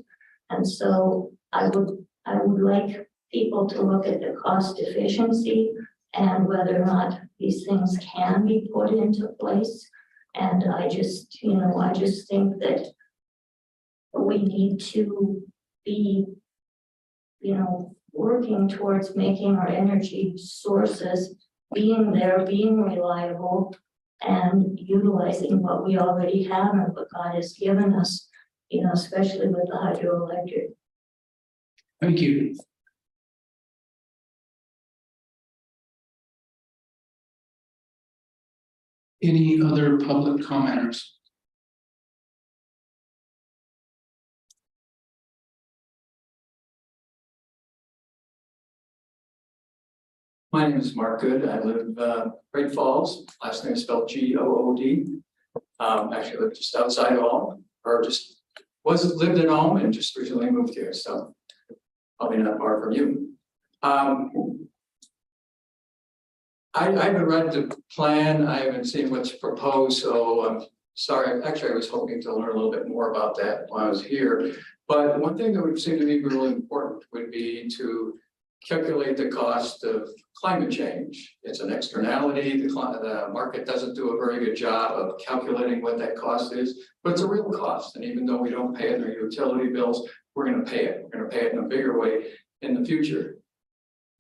And so I would like people to look at the cost efficiency and whether or not these things can be put into place. And I just, you know, I just think that we need to be, you know, working towards making our energy sources being there, being reliable, and utilizing what we already have and what God has given us, you know, especially with the hydroelectric. Thank you. Any other public commenters? My name is Mark Good. I live Great Falls. Last name is spelled G-O-O-D. Actually live just outside Ulm, or just lived in Ulm and just recently moved here, so probably not far from you. I haven't read the plan. I haven't seen what's proposed, so I'm sorry. Actually, I was hoping to learn a little bit more about that while I was here. But one thing that would seem to be really important would be to calculate the cost of climate change. It's an externality. The market doesn't do a very good job of calculating what that cost is, but it's a real cost. And even though we don't pay it in our utility bills, we're going to pay it. We're going to pay it in a bigger way in the future.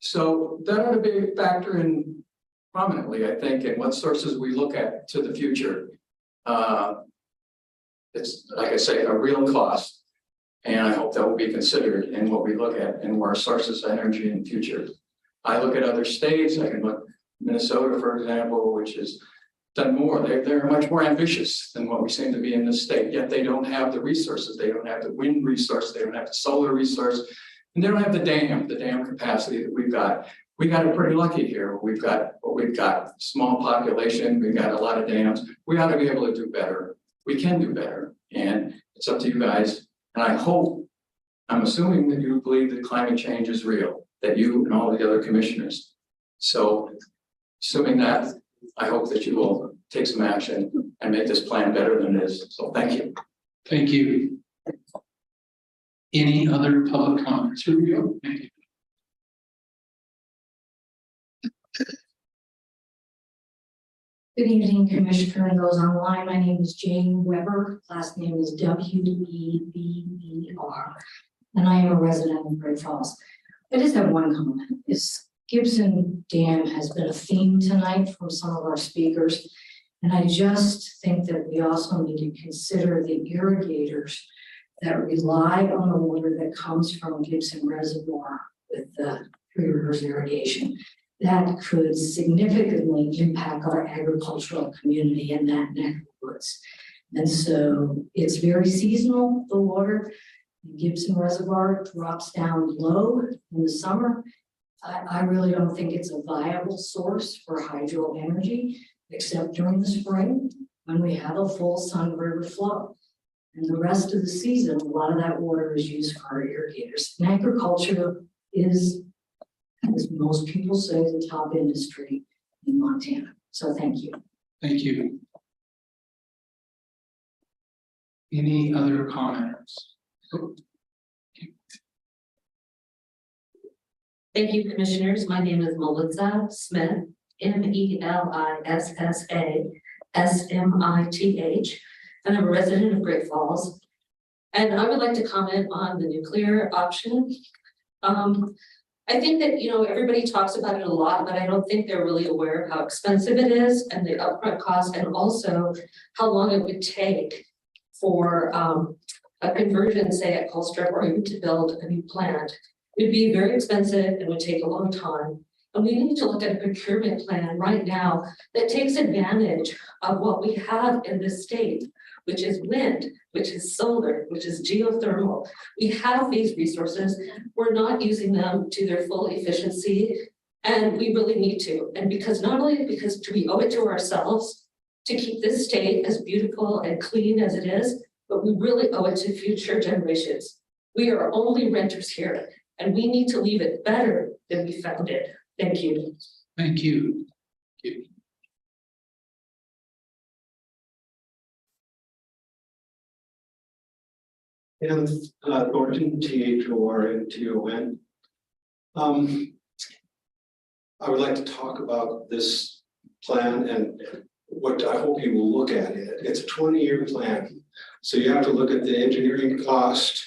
So that ought to be a factor in prominently, I think, in what sources we look at to the future. It's, like I say, a real cost. And I hope that will be considered in what we look at and our sources of energy in the future. I look at other states. I can look Minnesota, for example, which has done more. They're much more ambitious than what we seem to be in this state. Yet they don't have the resources. They don't have the wind resource. They don't have the solar resource, and they don't have the dam capacity that we've got. We got it pretty lucky here. We've got small population. We've got a lot of dams. We ought to be able to do better. We can do better, and it's up to you guys. And I hope, I'm assuming that you believe that climate change is real, that you and all the other commissioners. So assuming that, I hope that you will take some action and make this plan better than it is. So thank you. Thank you. Any other public comments? Here we go. Thank you. Good evening, Commissioner and those on the line. My name is Jane Weber. Last name is W-E-B-B-R. And I am a resident of Great Falls. I just have one comment. Gibson Dam has been a theme tonight from some of our speakers. And I just think that we also need to consider the irrigators that rely on the water that comes from Gibson Reservoir with the Three Rivers irrigation. That could significantly impact our agricultural community in that neck of the woods. And so it's very seasonal, the water. The Gibson Reservoir drops down low in the summer. I really don't think it's a viable source for hydro energy, except during the spring when we have a full Sun River flow. And the rest of the season, a lot of that water is used for our irrigators. And agriculture is, as most people say, the top industry in Montana. So thank you. Thank you. Any other commenters? Thank you, commissioners. My name is Melissa Smith, MELISSA and I'm a resident of Great Falls. And I would like to comment on the nuclear option. I think that, everybody talks about it a lot, but I don't think they're really aware of how expensive it is and the upfront cost, and also how long it would take for a conversion, say at Colstrip, or even to build a new plant. It would be very expensive and would take a long time. And we need to look at a procurement plan right now that takes advantage of what we have in this state, which is wind, which is solar, which is geothermal. We have these resources. We're not using them to their full efficiency, and we really need to. And because not only because we owe it to ourselves to keep this state as beautiful and clean as it is, but we really owe it to future generations. We are only renters here, and we need to leave it better than we found it. Thank you. Thank you. And Thornton, THORNTON. I would like to talk about this plan and what I hope you will look at it. It's a 20-year plan. So you have to look at the engineering cost,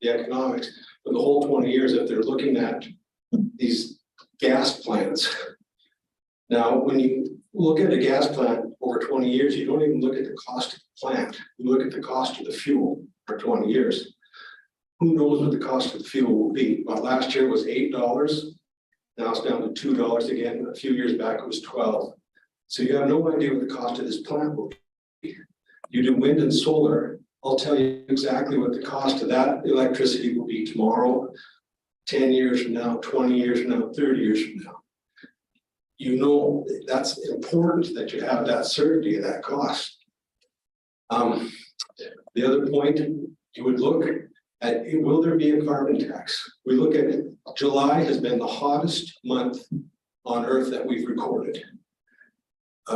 the economics, for the whole 20 years if they're looking at these gas plants. Now, when you look at a gas plant over 20 years, you don't even look at the cost of the plant. You look at the cost of the fuel for 20 years. Who knows what the cost of the fuel will be? Well, last year was $8. Now it's down to $2 again. A few years back, it was 12. So you have no idea what the cost of this plant will be. You do wind and solar, I'll tell you exactly what the cost of that electricity will be tomorrow, 10 years from now, 20 years from now, 30 years from now. You know, that's important that you have that certainty of that cost. The other point, you would look at, will there be a carbon tax? We look at it, July has been the hottest month on earth that we've recorded.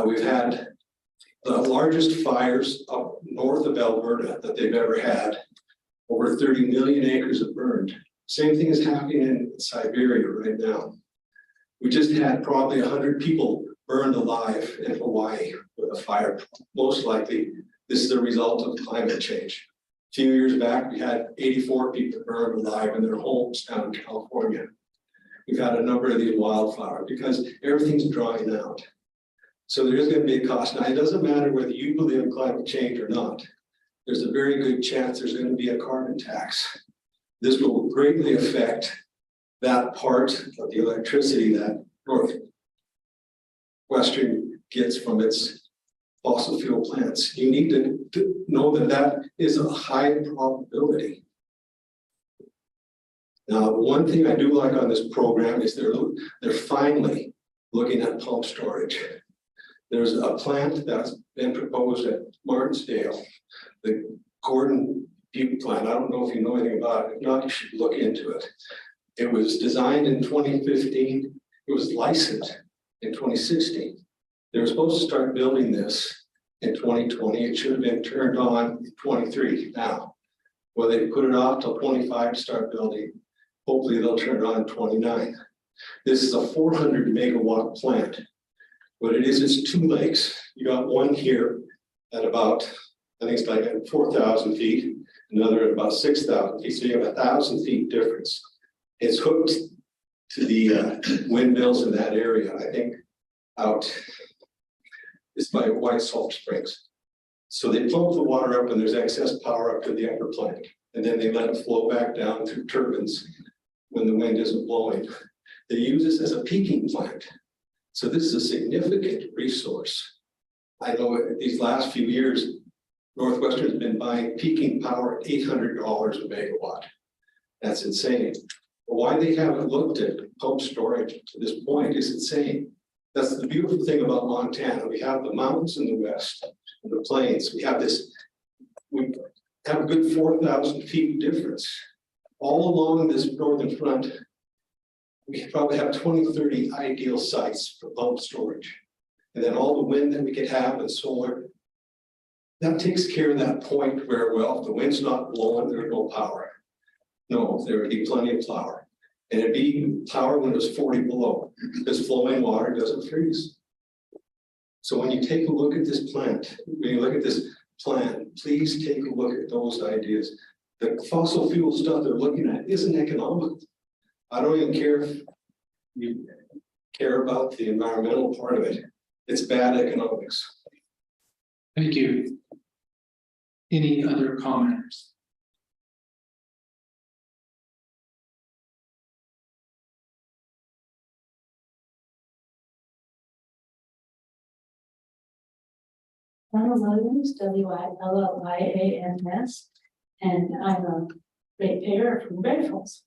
We've had the largest fires up north of Alberta that they've ever had. Over 30 million acres have burned. Same thing is happening in Siberia right now. We just had probably 100 people burned alive in Hawaii with a fire. Most likely, this is a result of climate change. A few years back, we had 84 people burned alive in their homes down in California. We've had a number of these wildfires because everything's drying out. So there is going to be a cost. Now, it doesn't matter whether you believe in climate change or not. There's a very good chance there's going to be a carbon tax. This will greatly affect that part of the electricity that Northwestern gets from its fossil fuel plants. You need to know that that is a high probability. Now, the one thing I do like on this program is they're finally looking at pump storage. There's a plant that's been proposed at Martinsdale, the Gordon Butte plant. I don't know if you know anything about it. If not, you should look into it. It was designed in 2015. It was licensed in 2016. They were supposed to start building this in 2020. It should have been turned on in 23 now. Well, they put it off till 25 to start building. Hopefully they'll turn it on in 29. This is a 400 megawatt plant. What it is, it's two lakes. You got one here at about, I think it's like at 4,000 feet, another at about 6,000 feet. So you have 1,000 feet difference. It's hooked to the windmills in that area, I think out is by White Salt Springs. So they pump the water up and there's excess power up to the upper plant. And then they let it flow back down through turbines when the wind isn't blowing. They use this as a peaking plant. So this is a significant resource. I know these last few years, Northwestern has been buying peaking power at $800 a megawatt. That's insane. But why they haven't looked at pump storage to this point is insane. That's the beautiful thing about Montana. We have the mountains in the west and the plains. We have a good 4,000 feet difference. All along this northern front, we probably have 20, 30 ideal sites for pump storage. And then all the wind that we could have and solar, that takes care of that point where, well, if the wind's not blowing, there's no power. No, there would be plenty of power. And it'd be power when it was 40 below, because flowing water doesn't freeze. So when you take a look at this plant, when you look at this plan, please take a look at those ideas. The fossil fuel stuff they're looking at isn't economical. I don't even care if you care about the environmental part of it. It's bad economics. Thank you. Any other commenters? Donna Williams, WILLYANS, and I'm a ratepayer from Great Falls.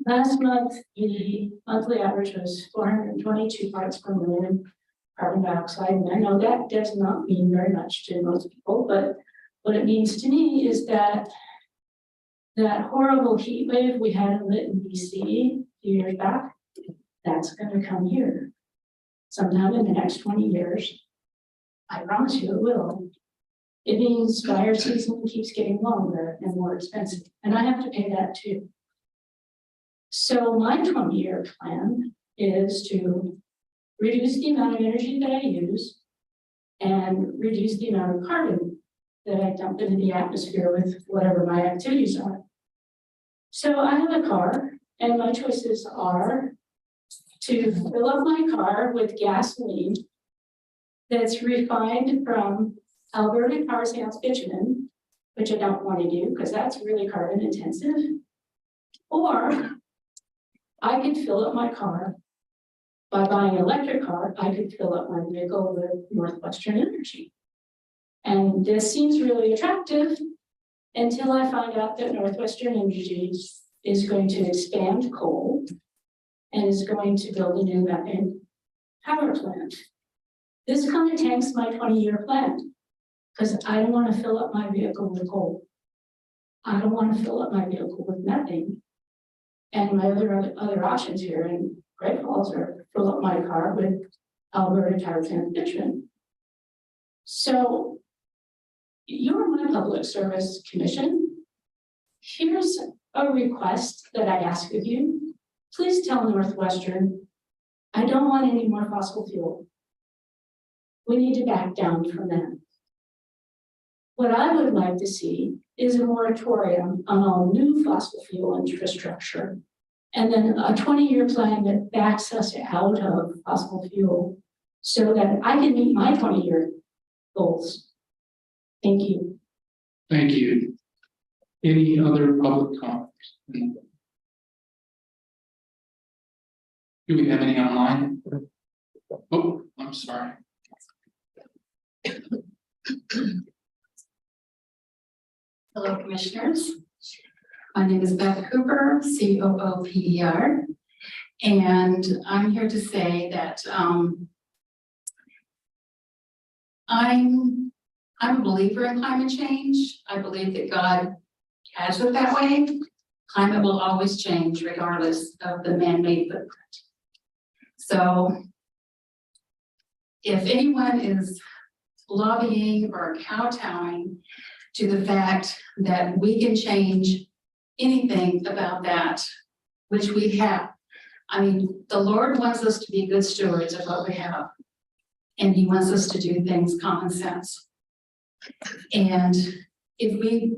Last month, the monthly average was 422 parts per million carbon dioxide, and I know that does not mean very much to most people, but what it means to me is that that horrible heat wave we had in Lytton, BC, a few years back, that's going to come here sometime in the next 20 years. I promise you it will. It means fire season keeps getting longer and more expensive, and I have to pay that too. So my 20-year plan is to reduce the amount of energy that I use and reduce the amount of carbon that I dump into the atmosphere with whatever my activities are. So I have a car, and my choices are to fill up my car with gasoline that's refined from Alberta tar sands bitumen, which I don't want to do because that's really carbon intensive. Or I could fill up my car by buying an electric car. I could fill up my vehicle with Northwestern Energy. And this seems really attractive until I find out that Northwestern Energy is going to expand coal and is going to build a new methane power plant. This kind of tanks my 20-year plan because I don't want to fill up my vehicle with coal. I don't want to fill up my vehicle with methane. And my other options here in Great Falls are fill up my car with Alberta tar sands bitumen. So you're my public service commission. Here's a request that I ask of you. Please tell Northwestern, I don't want any more fossil fuel. We need to back down from that. What I would like to see is a moratorium on all new fossil fuel infrastructure, and then a 20-year plan that backs us out of fossil fuel so that I can meet my 20-year goals. Thank you. Thank you. Any other public comments? Do we have any online? Oh, I'm sorry. Hello, commissioners. My name is Beth Cooper, COOPER, and I'm here to say that I'm a believer in climate change. I believe that God has it that way. Climate will always change regardless of the man-made footprint. So if anyone is lobbying or kowtowing to the fact that we can change anything about that, which we have. I mean, the Lord wants us to be good stewards of what we have. And he wants us to do things common sense. And if we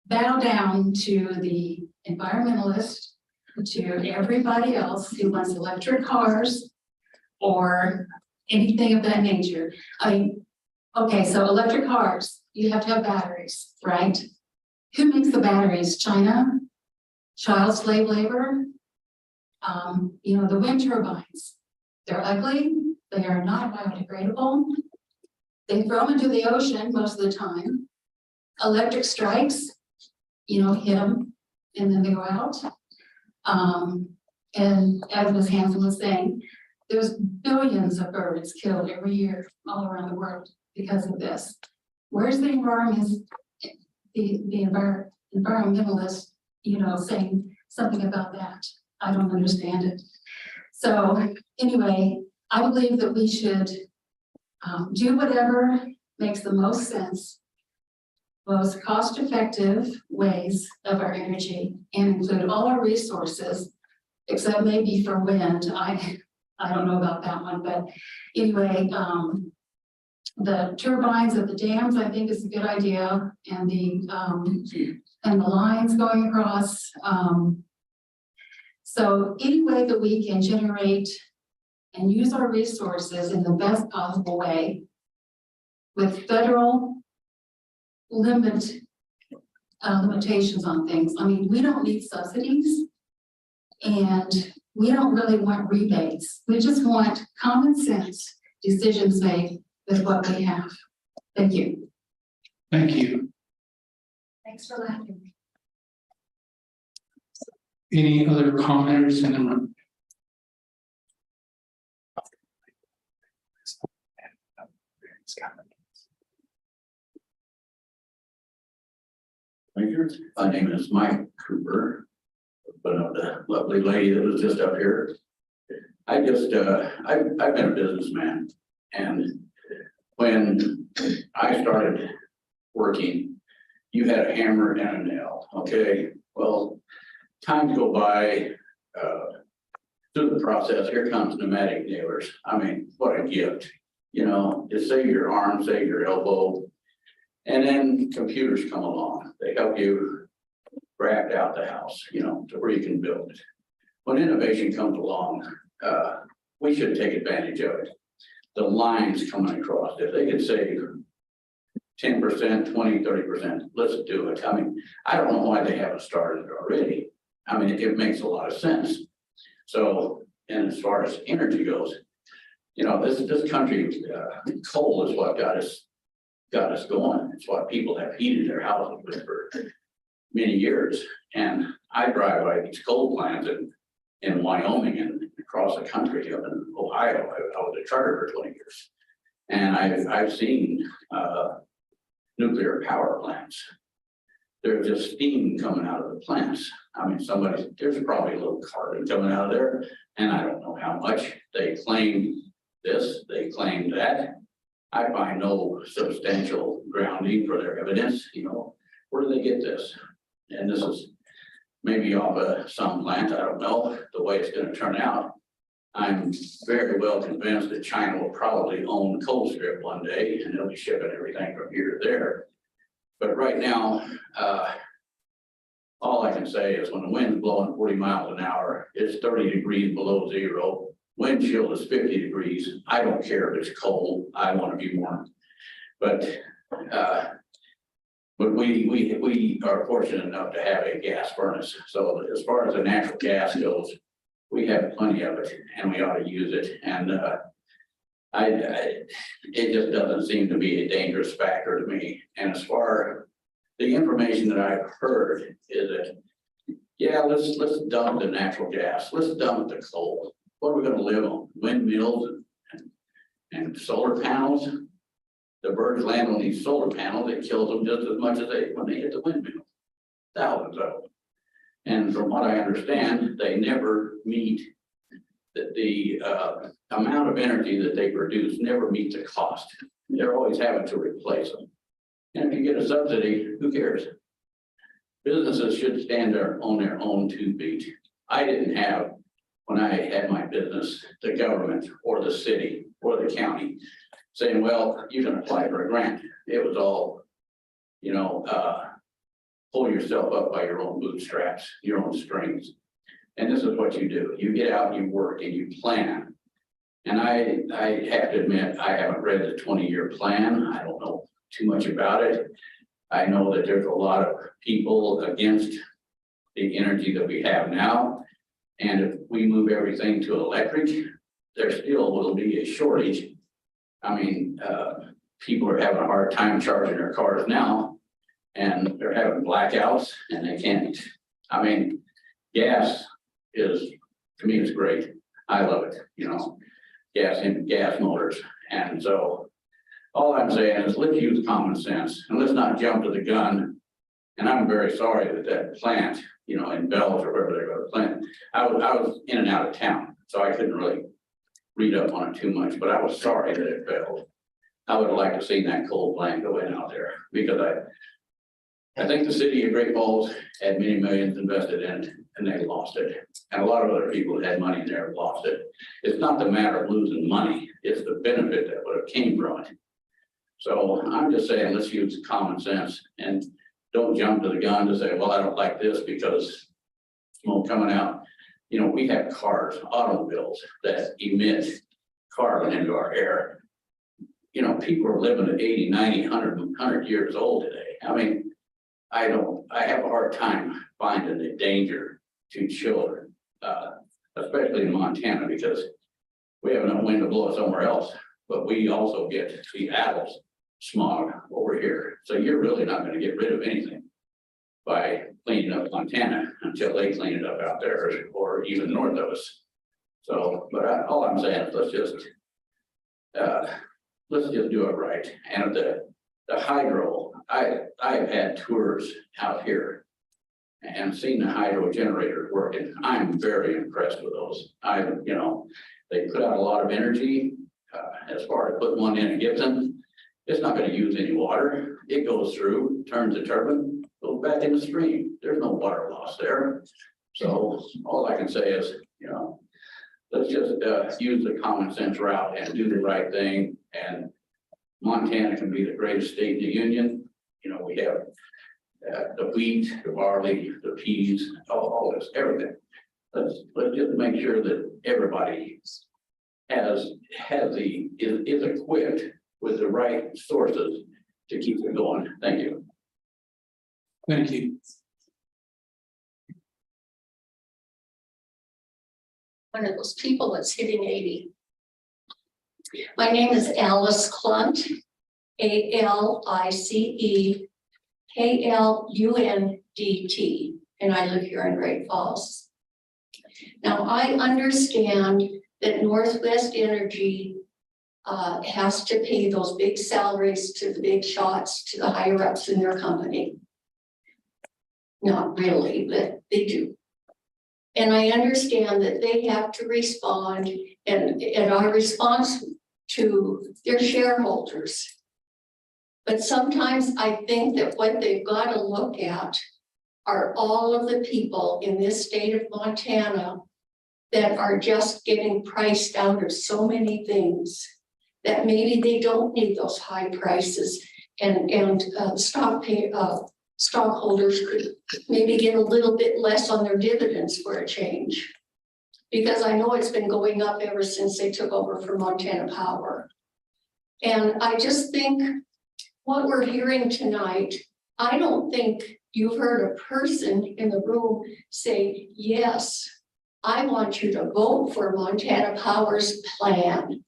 bow down to the environmentalist, to everybody else who wants electric cars or anything of that nature. Okay, so electric cars, you have to have batteries, right? Who makes the batteries? China? Child slave labor? The wind turbines, they're ugly, they are not biodegradable. They throw them into the ocean most of the time. Electric strikes, hit them and then they go out. And as Ms. Hanson was saying, there's billions of birds killed every year all around the world because of this. Where's the environmentalist, saying something about that? I don't understand it. So anyway, I believe that we should do whatever makes the most sense, most cost-effective ways of our energy, and include all our resources, except maybe for wind. I don't know about that one, but anyway, the turbines at the dams, I think, is a good idea, and the lines going across. So any way that we can generate and use our resources in the best possible way with federal limitations on things. I mean, we don't need subsidies and we don't really want rebates. We just want common sense decisions made with what we have. Thank you. Thank you. Thanks for laughing. Any other commenters in the room? My name is Mike Cooper, but the lovely lady that was just up here. I've been a businessman, and when I started working, you had a hammer and a nail, okay? Well, times go by, through the process, here comes pneumatic nailers. I mean, what a gift, just save your arm, save your elbow. And then computers come along, they help you graft out the house, to where you can build it. When innovation comes along, we should take advantage of it. The lines coming across, if they could save 10%, 20, 30%, let's do it. I mean, I don't know why they haven't started already. I mean, it makes a lot of sense. So, and as far as energy goes, this country, coal is what got us going. It's what people have heated their houses with for many years. And I drive by these coal plants in Wyoming and across the country, up in Ohio. I was a trucker for 20 years. And I've seen nuclear power plants. There's just steam coming out of the plants. I mean, there's probably a little carbon coming out of there, and I don't know how much. They claim this, they claim that. I find no substantial grounding for their evidence. Where do they get this? And this is maybe off of some plant, I don't know the way it's going to turn out. I'm very well convinced that China will probably own coal strip one day, and they'll be shipping everything from here to there. But right now, all I can say is when the wind's blowing 40 miles an hour, it's 30 degrees below zero. Wind chill is 50 degrees. I don't care if it's cold. I want to be warm. But we are fortunate enough to have a gas furnace. So as far as the natural gas goes, we have plenty of it, and we ought to use it. And it just doesn't seem to be a dangerous factor to me. And as far the information that I've heard is that, yeah, let's dump the natural gas. Let's dump the coal. What are we going to live on? Windmills and solar panels. The birds land on these solar panels. It kills them just as much as when they hit the windmill. Thousands of them. And from what I understand, they never meet the amount of energy that they produce never meet the cost. They're always having to replace them. And if you get a subsidy, who cares? Businesses should stand there on their own 2 feet. I didn't have, when I had my business, the government or the city or the county saying, well, you can apply for a grant. It was all, pull yourself up by your own bootstraps, your own strings. And this is what you do. You get out and you work and you plan. And I have to admit, I haven't read the 20-year plan. I don't know too much about it. I know that there's a lot of people against the energy that we have now. And if we move everything to electric, there still will be a shortage. I mean, people are having a hard time charging their cars now, and they're having blackouts and they can't. I mean, gas is, to me, it's great. I love it, you know, gas motors. And so all I'm saying is let's use common sense and let's not jump to the gun. And I'm very sorry that that plant, you know, in Bells or wherever they're going to plant, I was in and out of town, so I couldn't really read up on it too much, but I was sorry that it failed. I would have liked to see that coal plant go in out there because I think the city of Great Falls had many millions invested in it and they lost it. And a lot of other people that had money in there have lost it. It's not the matter of losing money, it's the benefit that would have came from it. So I'm just saying, let's use common sense and don't jump to the gun to say, well, I don't like this because smoke coming out. You know, we have cars, automobiles that emit carbon into our air. You know, people are living at 80, 90, 100 years old today. I mean, I have a hard time finding the danger to children, especially in Montana, because we have enough wind to blow it somewhere else, but we also get Seattle's smog over here. So you're really not going to get rid of anything by cleaning up Montana until they clean it up out there or even north of us. So, but all I'm saying is let's just do it right. And the hydro, I've had tours out here and seen the hydro generators working. I'm very impressed with those. You know, they put out a lot of energy as far as putting one in a Gibson. It's not going to use any water. It goes through, turns the turbine, goes back in the stream. There's no water loss there. So all I can say is, you know, let's just use the common sense route and do the right thing. And Montana can be the greatest state in the union. You know, we have the wheat, the barley, the peas, all this, everything. Let's just make sure that everybody is equipped with the right sources to keep it going. Thank you. Thank you. One of those people that's hitting 80. My name is Alice Klunt, ALICE KLUNDT, and I live here in Great Falls. Now, I understand that Northwest Energy has to pay those big salaries to the big shots, to the higher ups in their company. Not really, but they do. And I understand that they have to respond and our response to their shareholders. But sometimes I think that what they've got to look at are all of the people in this state of Montana that are just getting priced out of so many things that maybe they don't need those high prices and stockholders could maybe get a little bit less on their dividends for a change. Because I know it's been going up ever since they took over for Montana Power. And I just think what we're hearing tonight, I don't think you've heard a person in the room say, yes, I want you to vote for Montana Power's plan.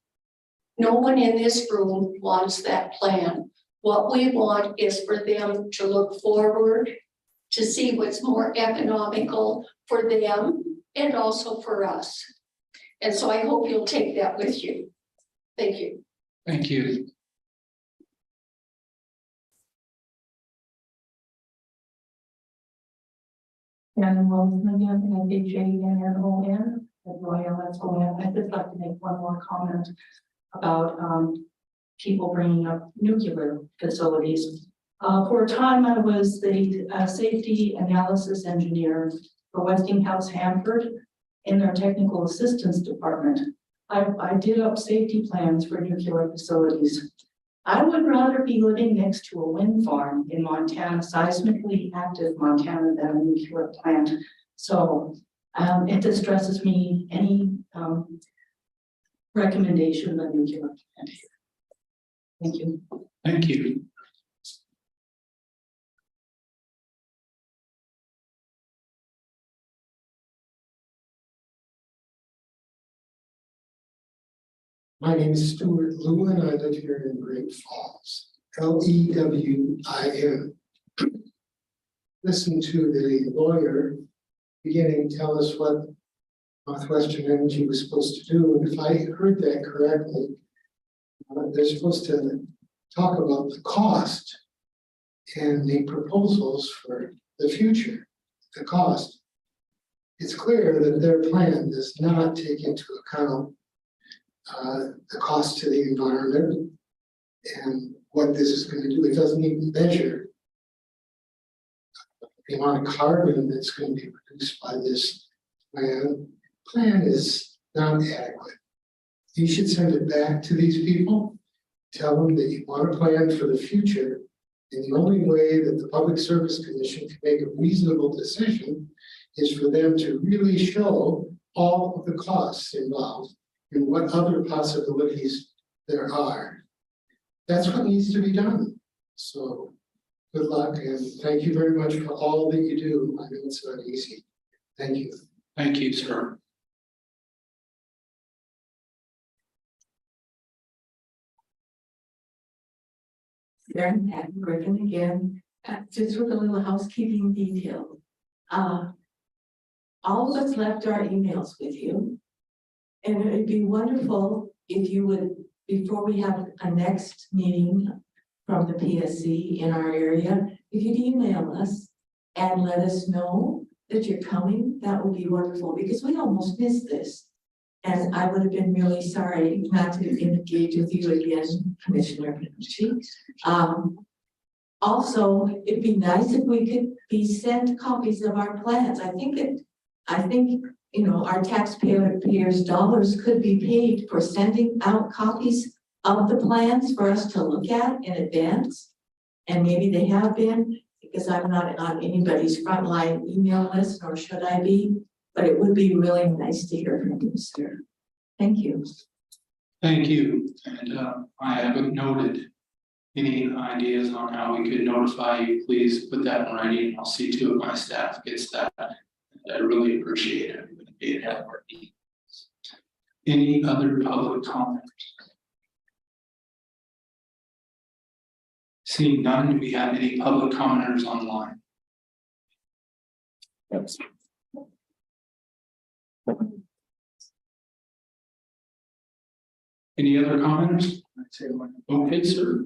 No one in this room wants that plan. What we want is for them to look forward, to see what's more economical for them and also for us. And so I hope you'll take that with you. Thank you. Thank you. And Wilson again, and DJ again, and O-N, and Royal, that's O-N. I'd just like to make one more comment about people bringing up nuclear facilities. For a time, I was the safety analysis engineer for Westinghouse Hanford in their technical assistance department. I did up safety plans for nuclear facilities. I would rather be living next to a wind farm in Montana, seismically active Montana, than a nuclear plant. So it distresses me, any recommendation of a nuclear plant here. Thank you. Thank you. My name is Stuart Lewin. I live here in Great Falls, Lewin. Listen to the lawyer beginning to tell us what Northwestern Energy was supposed to do. And if I heard that correctly, they're supposed to talk about the cost and the proposals for the future, the cost. It's clear that their plan does not take into account the cost to the environment and what this is going to do. It doesn't even measure the amount of carbon that's going to be produced by this plan. Plan is not adequate. You should send it back to these people, tell them that you want a plan for the future, and the only way that the Public Service Commission can make a reasonable decision is for them to really show all of the costs involved and what other possibilities there are. That's what needs to be done. So good luck and thank you very much for all that you do. I know it's not easy. Thank you. Thank you, sir. Karen Patton Griffin again, just with a little housekeeping detail. All of us left our emails with you. And it would be wonderful if you would, before we have a next meeting from the PSC in our area, if you'd email us and let us know that you're coming, that would be wonderful, because we almost missed this. And I would have been really sorry not to engage with you again, Commissioner Panucci. Also, it'd be nice if we could be sent copies of our plans. I think you know, our taxpayers' dollars could be paid for sending out copies of the plans for us to look at in advance. And maybe they have been, because I'm not on anybody's frontline email list, nor should I be. But it would be really nice to hear from you, sir. Thank you. Thank you. And I haven't noted any ideas on how we could notify you. Please put that in writing. I'll see to it my staff gets that. And I really appreciate it. Being at our meetings. Any other public comment? Seeing none, do we have any public commenters online? Yes. Any other commenters? Okay, sir.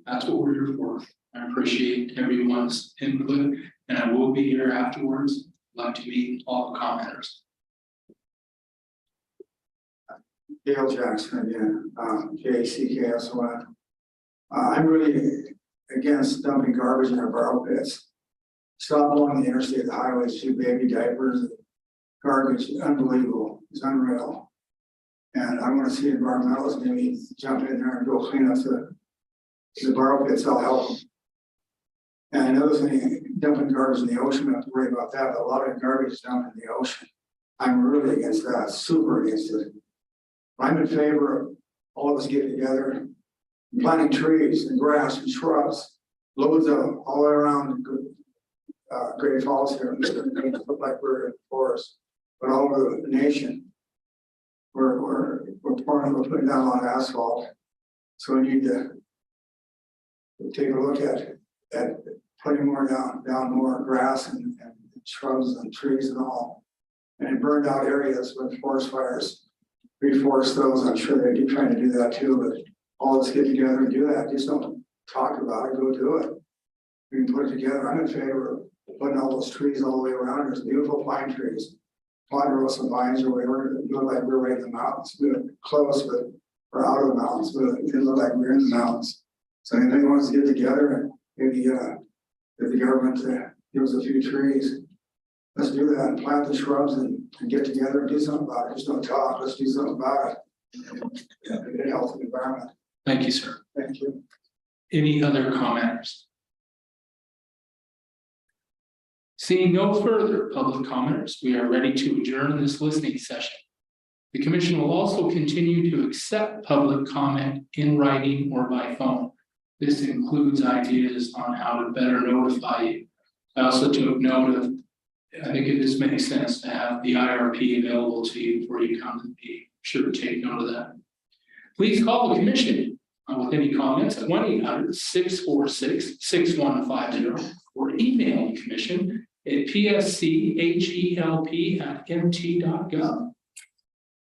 That's what we're here for. I appreciate everyone's input, and I will be here afterwards. I'd like to meet all the commenters. Dale Jackson again, JCKSON. I'm really against dumping garbage in our borrow pits. Stop along the interstate, the highways, too, baby diapers, garbage, unbelievable, it's unreal. And I want to see environmentalists maybe jump in there and go clean up the borrow pits, I'll help them. And another thing, dumping garbage in the ocean, we don't have to worry about that, but a lot of garbage is dumped in the ocean. I'm really against that, super against it. I'm in favor of all of us getting together, planting trees and grass and shrubs, loads of them all around Great Falls here. It look like we're in the forest, but all over the nation, we're putting down a lot of asphalt. So we need to take a look at putting more down more grass and shrubs and trees and all. And in burned out areas with forest fires, reforest those. I'm sure they're trying to do that too, but all of us get together and do that. Just don't talk about it, go do it. We can put it together. I'm in favor of putting all those trees all the way around. There's beautiful pine trees, ponderosa vines or whatever. It look like we're right in the mountains. We're close, but we're out of the mountains, but it look like we're in the mountains. So anybody wants to get together and maybe get the government to give us a few trees, let's do that and plant the shrubs and get together and do something about it. Just don't talk, let's do something about it. Yeah, a healthy environment. Thank you, sir. Thank you. Any other commenters? Seeing no further public commenters, we are ready to adjourn this listening session. The commission will also continue to accept public comment in writing or by phone. This includes ideas on how to better notify you. I also took note of, I think it just makes sense to have the IRP available to you before you come to be sure to take note of that. Please call the commission with any comments at 1-800-646-6150 or email the commission at pschelp@mt.gov.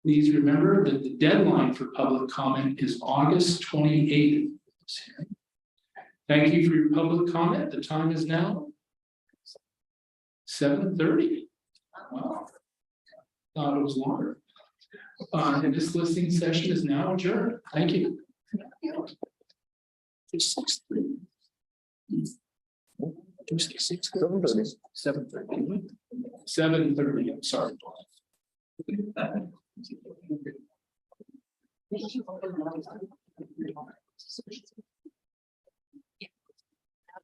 Please remember that the deadline for public comment is August 28th. Thank you for your public comment. The time is now 7:30. Wow. Thought it was longer. And this listening session is now adjourned. Thank you. 7:30. I'm sorry.